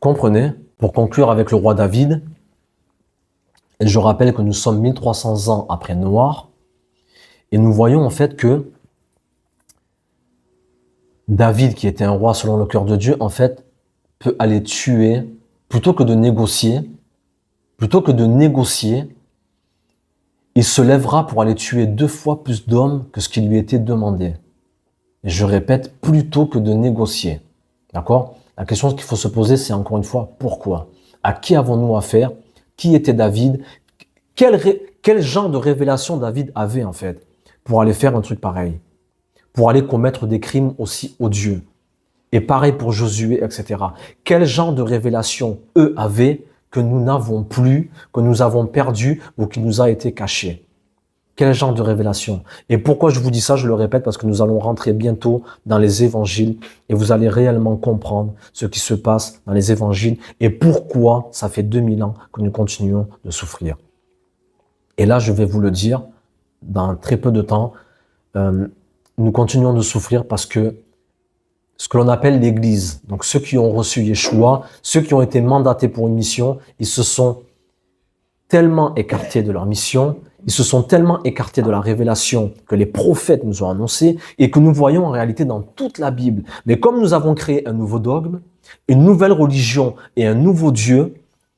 Speaker 1: comprenez? Pour conclure avec le roi David, Et je rappelle que nous sommes 1300 ans après Noir. Et nous voyons en fait que David, qui était un roi selon le cœur de Dieu, en fait, peut aller tuer, plutôt que de négocier, il se lèvera pour aller tuer 2 fois plus d'hommes que ce qui lui était demandé. Et je répète, plutôt que de négocier. D'accord? La question qu'il faut se poser, c'est encore une fois, pourquoi? À qui avons-nous affaire? Qui était David? Quel genre de révélation David avait en fait pour aller faire un truc pareil? Pour aller commettre des crimes aussi odieux? Et pareil pour Josué, etc. Quel genre de révélation eux avaient que nous n'avons plus, que nous avons perdu ou qui nous a été caché? Quel genre de révélation? Et pourquoi je vous dis ça? Je le répète parce que nous allons rentrer bientôt dans les évangiles et vous allez réellement comprendre ce qui se passe dans les évangiles et pourquoi ça fait 2000 ans que nous continuons de souffrir. Et là, je vais vous le dire, dans très peu de temps, nous continuons de souffrir parce que ce que l'on appelle l'Église, donc ceux qui ont reçu Yeshua, ceux qui ont été mandatés pour une mission, ils se sont tellement écartés de leur mission, ils se sont tellement écartés de la révélation que les prophètes nous ont annoncé et que nous voyons en réalité dans toute la Bible. Mais comme nous avons créé un nouveau dogme, une nouvelle religion et un nouveau Dieu,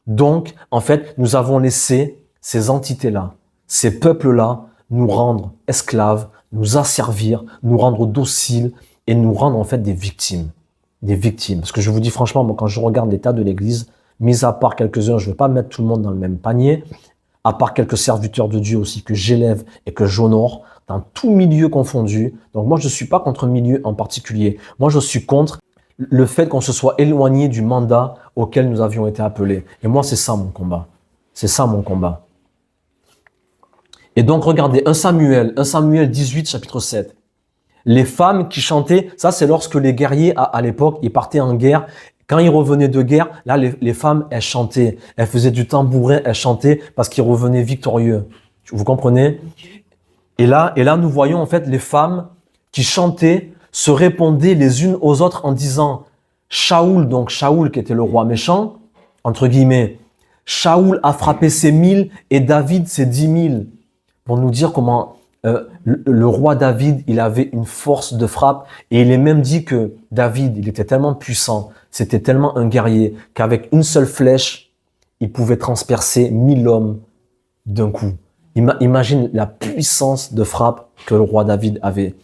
Speaker 1: donc en fait nous avons laissé ces entités-là, ces peuples-là nous rendre esclaves, nous asservir, nous rendre dociles et nous rendre en fait des victimes. Des victimes. Parce que je vous dis franchement, moi quand je regarde l'état de l'Église, mis à part quelques-uns, je ne veux pas mettre tout le monde dans le même panier, à part quelques serviteurs de Dieu aussi que j'élève et que j'honore, dans tout milieu confondu. Donc moi je ne suis pas contre un milieu en particulier. Moi je suis contre le fait qu'on se soit éloigné du mandat auquel nous avions été appelés. Et moi c'est ça mon combat. C'est ça mon combat. Et donc regardez, 1 Samuel 18, chapitre 7. Les femmes qui chantaient, ça c'est lorsque les guerriers à l'époque, ils partaient en guerre. Quand ils revenaient de guerre, là les femmes, elles chantaient, elles faisaient du tambourin, elles chantaient parce qu'ils revenaient victorieux. Vous comprenez? Et là nous voyons en fait les femmes qui chantaient, se répondaient les unes aux autres en disant Shaoul, donc Shaoul qui était le roi méchant, entre guillemets, Shaoul a frappé ses 1000 et David ses 10 000. Pour nous dire comment le roi David, il avait une force de frappe et il est même dit que David, il était tellement puissant, c'était tellement un guerrier qu'avec une seule flèche, il pouvait transpercer 1000 hommes d'un coup. Imagine la puissance de frappe que le roi David avait.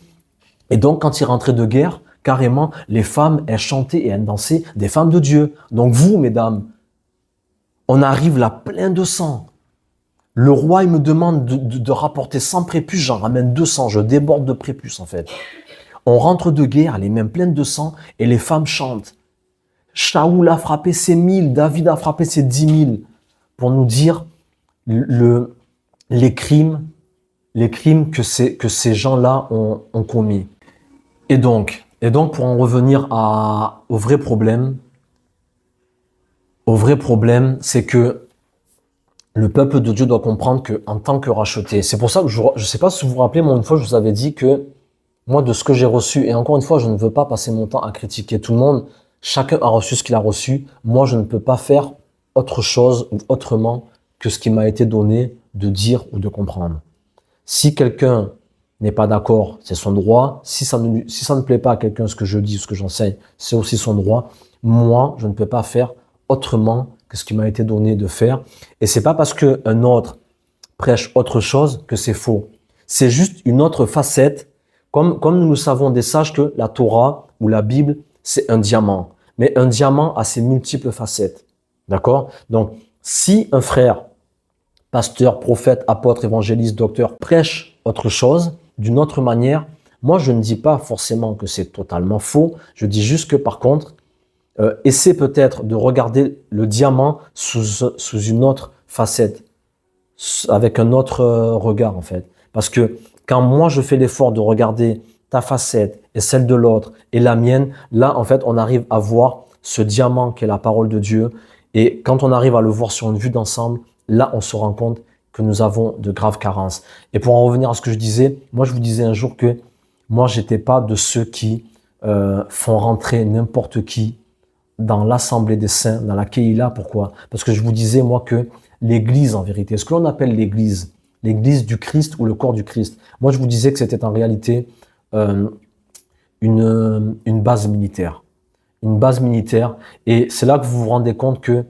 Speaker 1: Et donc, quand il rentrait de guerre, carrément, les femmes, elles chantaient et elles dansaient des femmes de Dieu. Donc vous, mesdames, on arrive là plein de sang. Le roi, il me demande de rapporter 100 prépuces, j'en ramène 200, je déborde de prépuces en fait. On rentre de guerre, les mains pleines de sang, et les femmes chantent. Shaoul a frappé ses 1000, David a frappé ses 10 000, pour nous dire les crimes que ces gens-là ont commis. Et donc, pour en revenir au vrai problème, c'est que le peuple de Dieu doit comprendre qu'en tant que racheté, c'est pour ça que je ne sais pas si vous vous rappelez, moi une fois je vous avais dit que moi de ce que j'ai reçu, et encore une fois je ne veux pas passer mon temps à critiquer tout le monde, chacun a reçu ce qu'il a reçu, moi je ne peux pas faire autre chose ou autrement que ce qui m'a été donné de dire ou de comprendre. Si quelqu'un n'est pas d'accord, c'est son droit, si ça ne plaît pas à quelqu'un ce que je dis, ce que j'enseigne, c'est aussi son droit, moi je ne peux pas faire autrement que ce qui m'a été donné de faire. Et c'est pas parce qu'un autre prêche autre chose que c'est faux. C'est juste une autre facette. Comme nous le savons des sages que la Torah ou la Bible, c'est un diamant. Mais un diamant a ses multiples facettes. D'accord? Donc, si un frère, pasteur, prophète, apôtre, évangéliste, docteur, prêche autre chose, d'une autre manière, moi je ne dis pas forcément que c'est totalement faux. Je dis juste que par contre, essaie peut-être de regarder le diamant sous une autre facette, avec un autre regard en fait. Parce que quand moi je fais l'effort de regarder ta facette et celle de l'autre et la mienne, là en fait on arrive à voir ce diamant qui est la parole de Dieu. Et quand on arrive à le voir sur une vue d'ensemble, là on se rend compte que nous avons de graves carences. Et pour en revenir à ce que je disais, moi je vous disais un jour que moi j'étais pas de ceux qui font rentrer n'importe qui dans l'assemblée des saints, dans la Keïla. Pourquoi? Parce que je vous disais, moi, que l'Église, en vérité, ce que l'on appelle l'Église du Christ ou le corps du Christ, moi, je vous disais que c'était en réalité une base militaire. Une base militaire. Et c'est là que vous vous rendez compte que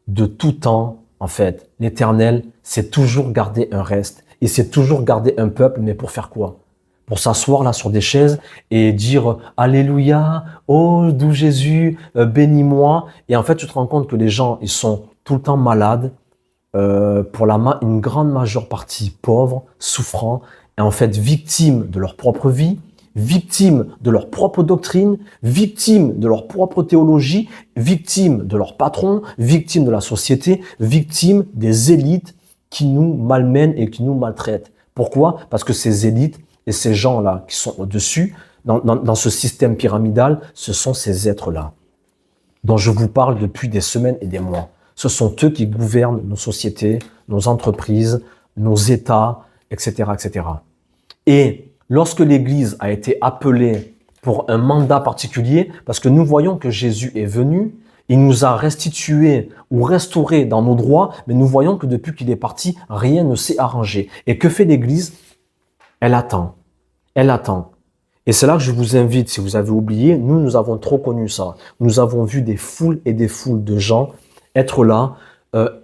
Speaker 1: de tout temps, en fait, l'Éternel s'est toujours gardé un reste. Il s'est toujours gardé un peuple, mais pour faire quoi? Pour s'asseoir là sur des chaises et dire « Alléluia, oh, doux Jésus, bénis-moi ». Et en fait, tu te rends compte que les gens, ils sont tout le temps malades, pour une grande majeure partie pauvres, souffrants, et en fait victimes de leur propre vie, victimes de leur propre doctrine, victimes de leur propre théologie, victimes de leur patron, victimes de la société, victimes des élites qui nous malmènent et qui nous maltraitent. Pourquoi? Parce que ces élites et ces gens-là qui sont au-dessus, dans ce système pyramidal, ce sont ces êtres-là dont je vous parle depuis des semaines et des mois. Ce sont eux qui gouvernent nos sociétés, nos entreprises, nos États, etc., etc. Et lorsque l'Église a été appelée pour un mandat particulier, parce que nous voyons que Jésus est venu, il nous a restitués ou restaurés dans nos droits, mais nous voyons que depuis qu'il est parti, rien ne s'est arrangé. Et que fait l'Église? Elle attend. Elle attend. Et c'est là que je vous invite, si vous avez oublié, nous avons trop connu ça. Nous avons vu des foules et des foules de gens être là,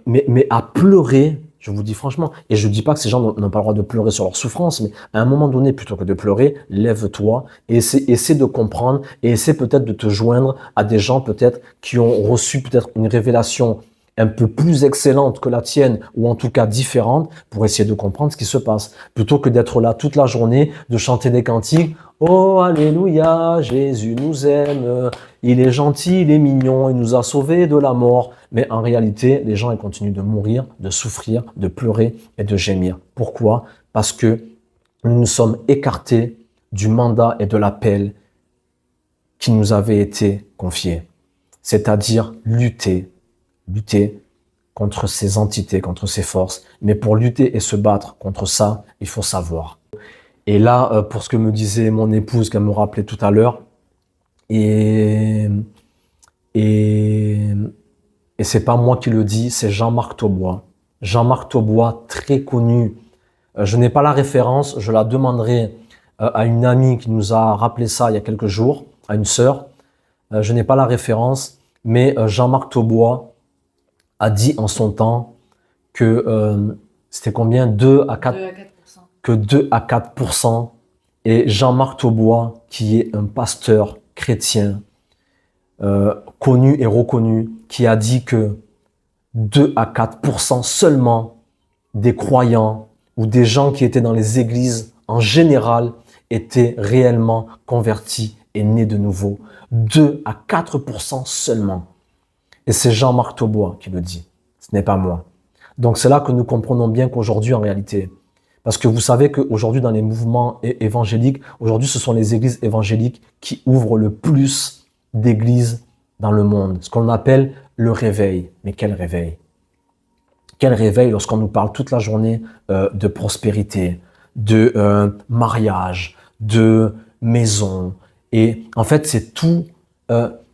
Speaker 1: mais à pleurer, je vous dis franchement, et je ne dis pas que ces gens n'ont pas le droit de pleurer sur leur souffrance, mais à un moment donné, plutôt que de pleurer, lève-toi et essaie de comprendre et essaie peut-être de te joindre à des gens peut-être qui ont reçu peut-être une révélation un peu plus excellente que la tienne, ou en tout cas différente, pour essayer de comprendre ce qui se passe. Plutôt que d'être là toute la journée, de chanter des cantiques, « Oh, alléluia, Jésus nous aime, il est gentil, il est mignon, il nous a sauvés de la mort. » Mais en réalité, les gens ils continuent de mourir, de souffrir, de pleurer et de gémir. Pourquoi? Parce que nous nous sommes écartés du mandat et de l'appel qui nous avait été confié. C'est-à-dire lutter contre ces entités, contre ces forces. Mais pour lutter et se battre contre ça, il faut savoir. Et là, pour ce que me disait mon épouse, qu'elle me rappelait tout à l'heure, et c'est pas moi qui le dis, c'est Jean-Marc Taubois. Jean-Marc Taubois, très connu. Je n'ai pas la référence, je la demanderai à une amie qui nous a rappelé ça il y a quelques jours, à une sœur. Je n'ai pas la référence, mais Jean-Marc Taubois a dit en son temps que c'était combien? 2 à 4%. Que 2 à 4%. Et Jean-Marc Taubois, qui est un pasteur chrétien, connu et reconnu, qui a dit que 2 à 4% seulement des croyants ou des gens qui étaient dans les églises en général étaient réellement convertis et nés de nouveau. 2 à 4% seulement. Et c'est Jean-Marc Taubois qui le dit. Ce n'est pas moi. Donc c'est là que nous comprenons bien qu'aujourd'hui en réalité, parce que vous savez qu'aujourd'hui dans les mouvements évangéliques, aujourd'hui ce sont les églises évangéliques qui ouvrent le plus d'églises dans le monde. Ce qu'on appelle le réveil. Mais quel réveil? Quel réveil lorsqu'on nous parle toute la journée de prospérité, de mariage, de maison. Et en fait c'est tout,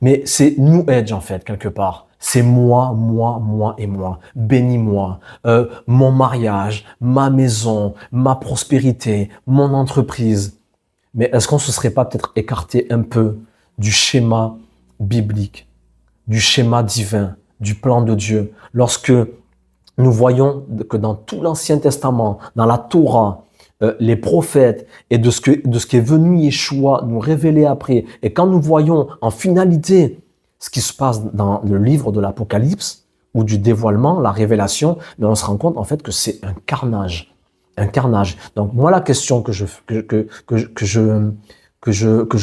Speaker 1: mais c'est New Age en fait quelque part. C'est moi, moi, moi et moi. Bénis-moi. Mon mariage, ma maison, ma prospérité, mon entreprise. Mais est-ce qu'on se serait pas peut-être écarté un peu du schéma biblique, du schéma divin, du plan de Dieu, lorsque nous voyons que dans tout l'Ancien Testament, dans la Torah, les prophètes et de ce qui est venu Yeshua nous révéler après, et quand nous voyons en finalité ce qui se passe dans le livre de l'Apocalypse ou du dévoilement, la révélation, mais on se rend compte en fait que c'est un carnage. Un carnage. Donc moi la question que je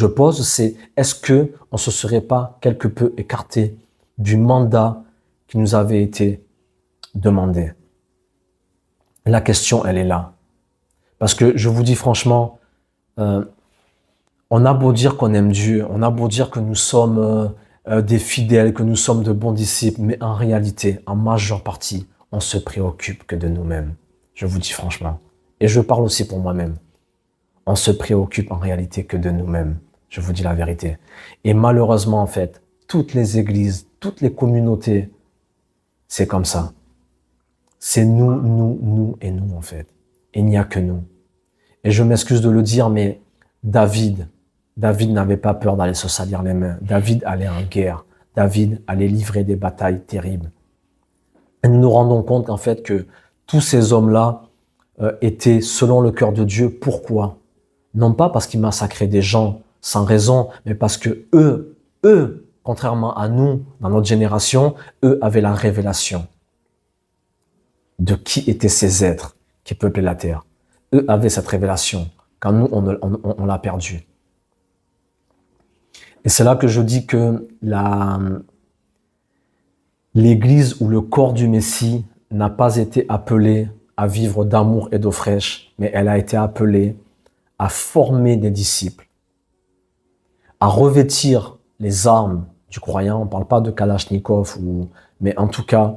Speaker 1: pose, c'est est-ce que on se serait pas quelque peu écarté du mandat qui nous avait été demandé? La question, elle est là. Parce que je vous dis franchement, on a beau dire qu'on aime Dieu, on a beau dire que nous sommes des fidèles, que nous sommes de bons disciples, mais en réalité, en majeure partie, on se préoccupe que de nous-mêmes. Je vous dis franchement. Et je parle aussi pour moi-même. On se préoccupe en réalité que de nous-mêmes. Je vous dis la vérité. Et malheureusement, en fait, toutes les églises, toutes les communautés, c'est comme ça. C'est nous, nous, nous et nous, en fait. Il n'y a que nous. Et je m'excuse de le dire, mais David n'avait pas peur d'aller se salir les mains. David allait en guerre. David allait livrer des batailles terribles. Et nous nous rendons compte, en fait, que tous ces hommes-là étaient selon le cœur de Dieu. Pourquoi? Non pas parce qu'ils massacraient des gens sans raison, mais parce que eux, contrairement à nous, dans notre génération, eux avaient la révélation de qui étaient ces êtres qui peuplaient la terre. Eux avaient cette révélation, quand nous, on l'a perdue. Et c'est là que je dis que l'Église ou le corps du Messie n'a pas été appelé à vivre d'amour et d'eau fraîche, mais elle a été appelée à former des disciples, à revêtir les armes du croyant. On ne parle pas de Kalachnikov, mais en tout cas,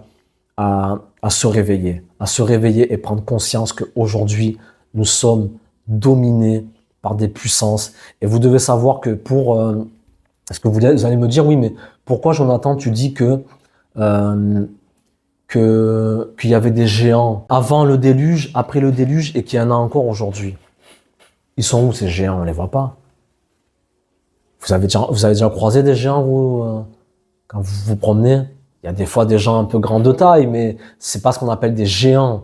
Speaker 1: à se réveiller et prendre conscience qu'aujourd'hui, nous sommes dominés par des puissances. Et vous devez savoir que est-ce que vous allez me dire, oui, mais pourquoi, Jonathan, tu dis qu'il y avait des géants avant le déluge, après le déluge, et qu'il y en a encore aujourd'hui? Ils sont où, ces géants? On ne les voit pas. Vous avez déjà croisé des géants, vous, quand vous vous promenez? Il y a des fois des gens un peu grands de taille, mais c'est pas ce qu'on appelle des géants.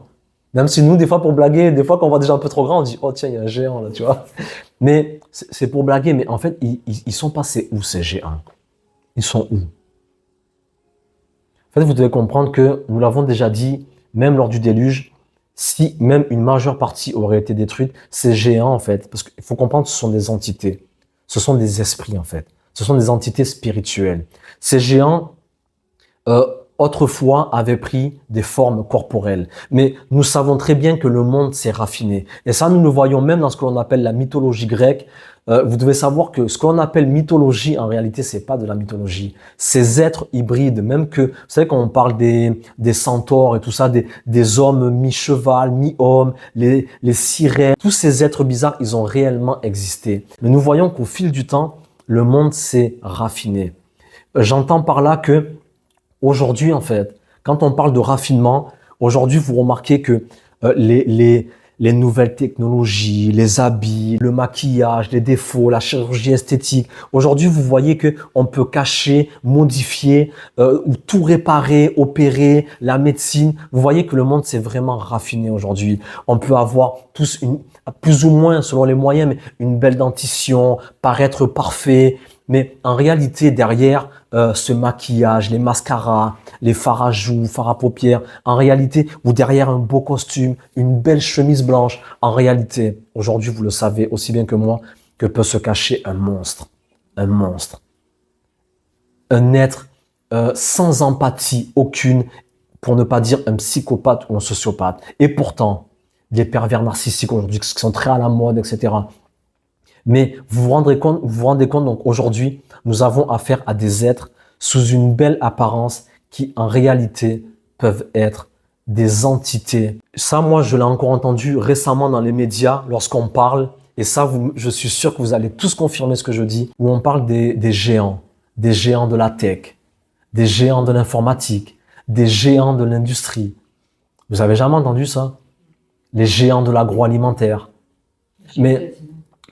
Speaker 1: Même si nous, des fois, pour blaguer, des fois, quand on voit des gens un peu trop grands, on dit « Oh, tiens, il y a un géant, là, tu vois ?» Mais c'est pour blaguer, mais en fait, ils sont passés où, ces géants? Ils sont où? En fait, vous devez comprendre que, nous l'avons déjà dit, même lors du déluge, si même une majeure partie aurait été détruite, ces géants, en fait, parce qu'il faut comprendre que ce sont des entités. Ce sont des esprits, en fait. Ce sont des entités spirituelles. Ces géants, autrefois, avaient pris des formes corporelles. Mais nous savons très bien que le monde s'est raffiné. Et ça, nous le voyons même dans ce que l'on appelle la mythologie grecque. Vous devez savoir que ce qu'on appelle mythologie, en réalité, c'est pas de la mythologie. Ces êtres hybrides, même que, vous savez, quand on parle des centaures et tout ça, des hommes mi-cheval, mi-homme, les sirènes, tous ces êtres bizarres, ils ont réellement existé. Mais nous voyons qu'au fil du temps, le monde s'est raffiné. J'entends par là que aujourd'hui, en fait, quand on parle de raffinement, aujourd'hui, vous remarquez que les nouvelles technologies, les habits, le maquillage, les défauts, la chirurgie esthétique, aujourd'hui, vous voyez que on peut cacher, modifier, ou tout réparer, opérer, la médecine. Vous voyez que le monde s'est vraiment raffiné aujourd'hui. On peut avoir tous plus ou moins, selon les moyens, mais une belle dentition, paraître parfait. Mais en réalité, derrière ce maquillage, les mascaras, les fards à joues, fards à paupières, en réalité, ou derrière un beau costume, une belle chemise blanche, en réalité, aujourd'hui, vous le savez aussi bien que moi, que peut se cacher un monstre. Un monstre. Un être sans empathie aucune, pour ne pas dire un psychopathe ou un sociopathe. Et pourtant, les pervers narcissiques aujourd'hui, qui sont très à la mode, etc. Mais vous vous rendez compte, donc aujourd'hui, nous avons affaire à des êtres sous une belle apparence qui, en réalité, peuvent être des entités. Ça, moi, je l'ai encore entendu récemment dans les médias lorsqu'on parle, et ça, je suis sûr que vous allez tous confirmer ce que je dis, où on parle des géants de la tech, des géants de l'informatique, des géants de l'industrie. Vous avez jamais entendu ça? Les géants de l'agroalimentaire. Mais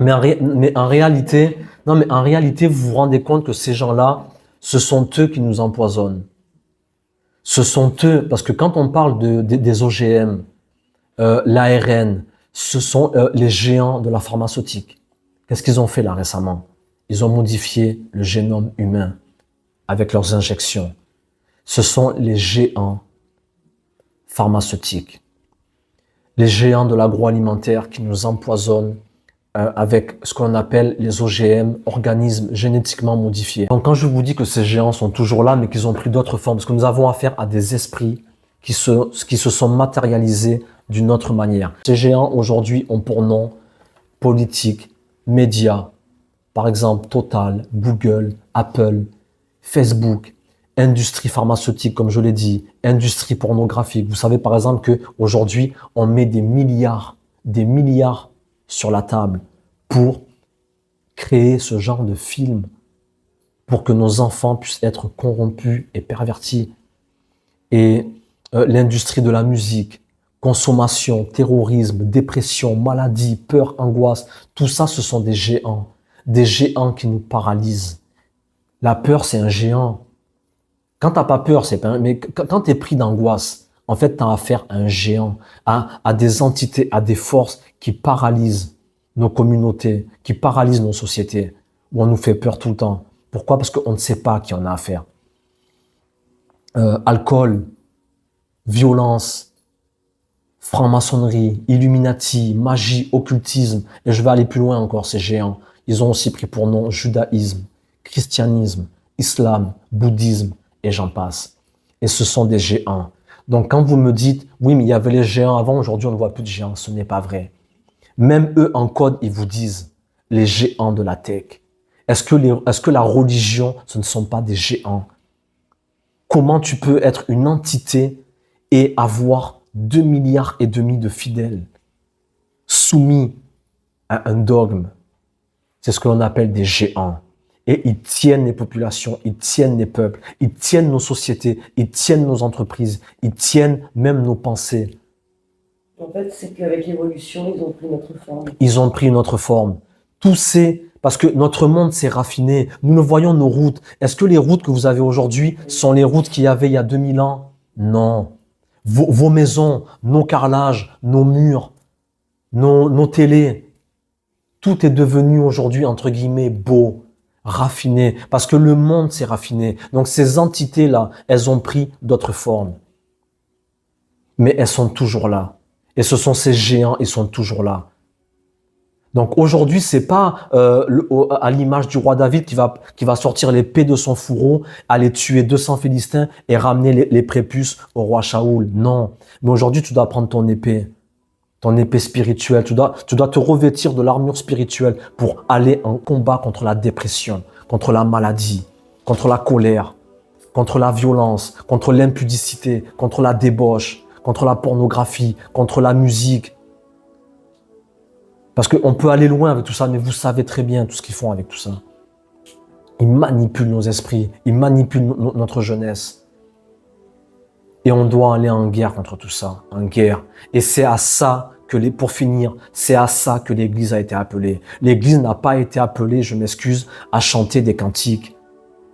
Speaker 1: en réalité, vous vous rendez compte que ces gens-là, ce sont eux qui nous empoisonnent. Ce sont eux, parce que quand on parle des OGM, l'ARN, ce sont les géants de la pharmaceutique. Qu'est-ce qu'ils ont fait là récemment? Ils ont modifié le génome humain avec leurs injections. Ce sont les géants pharmaceutiques, les géants de l'agroalimentaire qui nous empoisonnent avec ce qu'on appelle les OGM, organismes génétiquement modifiés. Donc quand je vous dis que ces géants sont toujours là, mais qu'ils ont pris d'autres formes, parce que nous avons affaire à des esprits qui se sont matérialisés d'une autre manière. Ces géants aujourd'hui ont pour nom politique, médias, par exemple Total, Google, Apple, Facebook, industrie pharmaceutique, comme je l'ai dit, industrie pornographique. Vous savez par exemple qu'aujourd'hui, on met des milliards sur la table pour créer ce genre de film pour que nos enfants puissent être corrompus et pervertis. Et l'industrie de la musique, consommation, terrorisme, dépression, maladie, peur, angoisse, tout ça, ce sont des géants qui nous paralysent. La peur, c'est un géant. Quand tu n'as pas peur, c'est pas mais quand tu es pris d'angoisse, en fait, tu as affaire à un géant, à des entités, à des forces qui paralysent nos communautés, qui paralysent nos sociétés, où on nous fait peur tout le temps. Pourquoi? Parce qu'on ne sait pas à qui on a affaire. Alcool, violence, franc-maçonnerie, Illuminati, magie, occultisme, et je vais aller plus loin encore, ces géants. Ils ont aussi pris pour nom judaïsme, christianisme, islam, bouddhisme, et j'en passe. Et ce sont des géants. Donc quand vous me dites, oui, mais il y avait les géants avant, aujourd'hui on ne voit plus de géants, ce n'est pas vrai. Même eux, en code, ils vous disent, les géants de la tech. Est-ce que la religion, ce ne sont pas des géants? Comment tu peux être une entité et avoir 2,5 milliards de fidèles soumis à un dogme? C'est ce que l'on appelle des géants. Et ils tiennent les populations, ils tiennent les peuples, ils tiennent nos sociétés, ils tiennent nos entreprises, ils tiennent même nos pensées.
Speaker 3: En fait, c'est qu'avec l'évolution, ils ont pris notre forme.
Speaker 1: Ils ont pris notre forme. Parce que notre monde s'est raffiné. Nous ne voyons nos routes. Est-ce que les routes que vous avez aujourd'hui sont les routes qu'il y avait il y a 2000 ans? Non. Vos maisons, nos carrelages, nos murs, nos télés, tout est devenu aujourd'hui, entre guillemets, beau, raffiné, parce que le monde s'est raffiné. Donc ces entités-là, elles ont pris d'autres formes. Mais elles sont toujours là. Et ce sont ces géants, ils sont toujours là. Donc aujourd'hui, c'est pas à l'image du roi David qui va sortir l'épée de son fourreau, aller tuer 200 Philistins et ramener les prépuces au roi Shaoul. Non. Mais aujourd'hui, tu dois prendre ton épée spirituelle. Tu dois te revêtir de l'armure spirituelle pour aller en combat contre la dépression, contre la maladie, contre la colère, contre la violence, contre l'impudicité, contre la débauche, contre la pornographie, contre la musique. Parce qu'on peut aller loin avec tout ça, mais vous savez très bien tout ce qu'ils font avec tout ça. Ils manipulent nos esprits, ils manipulent notre jeunesse. Et on doit aller en guerre contre tout ça, en guerre. Et c'est à ça pour finir, c'est à ça que l'Église a été appelée. L'Église n'a pas été appelée, je m'excuse, à chanter des cantiques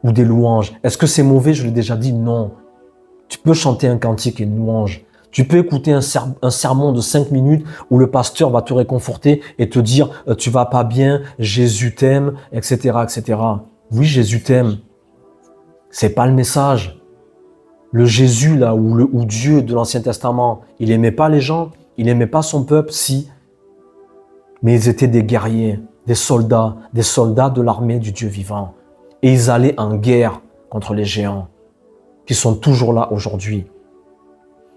Speaker 1: ou des louanges. Est-ce que c'est mauvais? Je l'ai déjà dit, non. Tu peux chanter un cantique et une louange. Tu peux écouter un sermon de 5 minutes où le pasteur va te réconforter et te dire « tu vas pas bien, Jésus t'aime, etc. etc. » Oui, Jésus t'aime. C'est pas le message. Le Jésus là, ou Dieu de l'Ancien Testament, il aimait pas les gens, il aimait pas son peuple, si. Mais ils étaient des guerriers, des soldats de l'armée du Dieu vivant. Et ils allaient en guerre contre les géants qui sont toujours là aujourd'hui.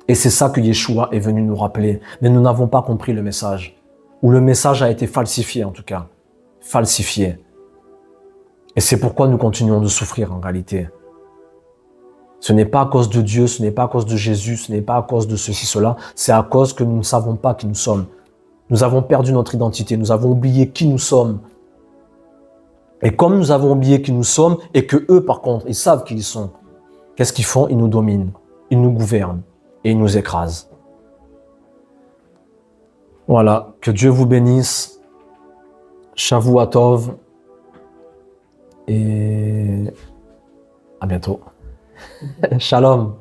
Speaker 1: Et c'est ça que Yeshua est venu nous rappeler. Mais nous n'avons pas compris le message. Ou le message a été falsifié en tout cas. Falsifié. Et c'est pourquoi nous continuons de souffrir en réalité. Ce n'est pas à cause de Dieu, ce n'est pas à cause de Jésus, ce n'est pas à cause de ceci, cela. C'est à cause que nous ne savons pas qui nous sommes. Nous avons perdu notre identité, nous avons oublié qui nous sommes. Et comme nous avons oublié qui nous sommes, et que eux par contre, ils savent qui ils sont, qu'est-ce qu'ils font? Ils nous dominent, ils nous gouvernent. Et il nous écrase. Voilà, que Dieu vous bénisse. Shavua Tov. Et à bientôt. Shalom.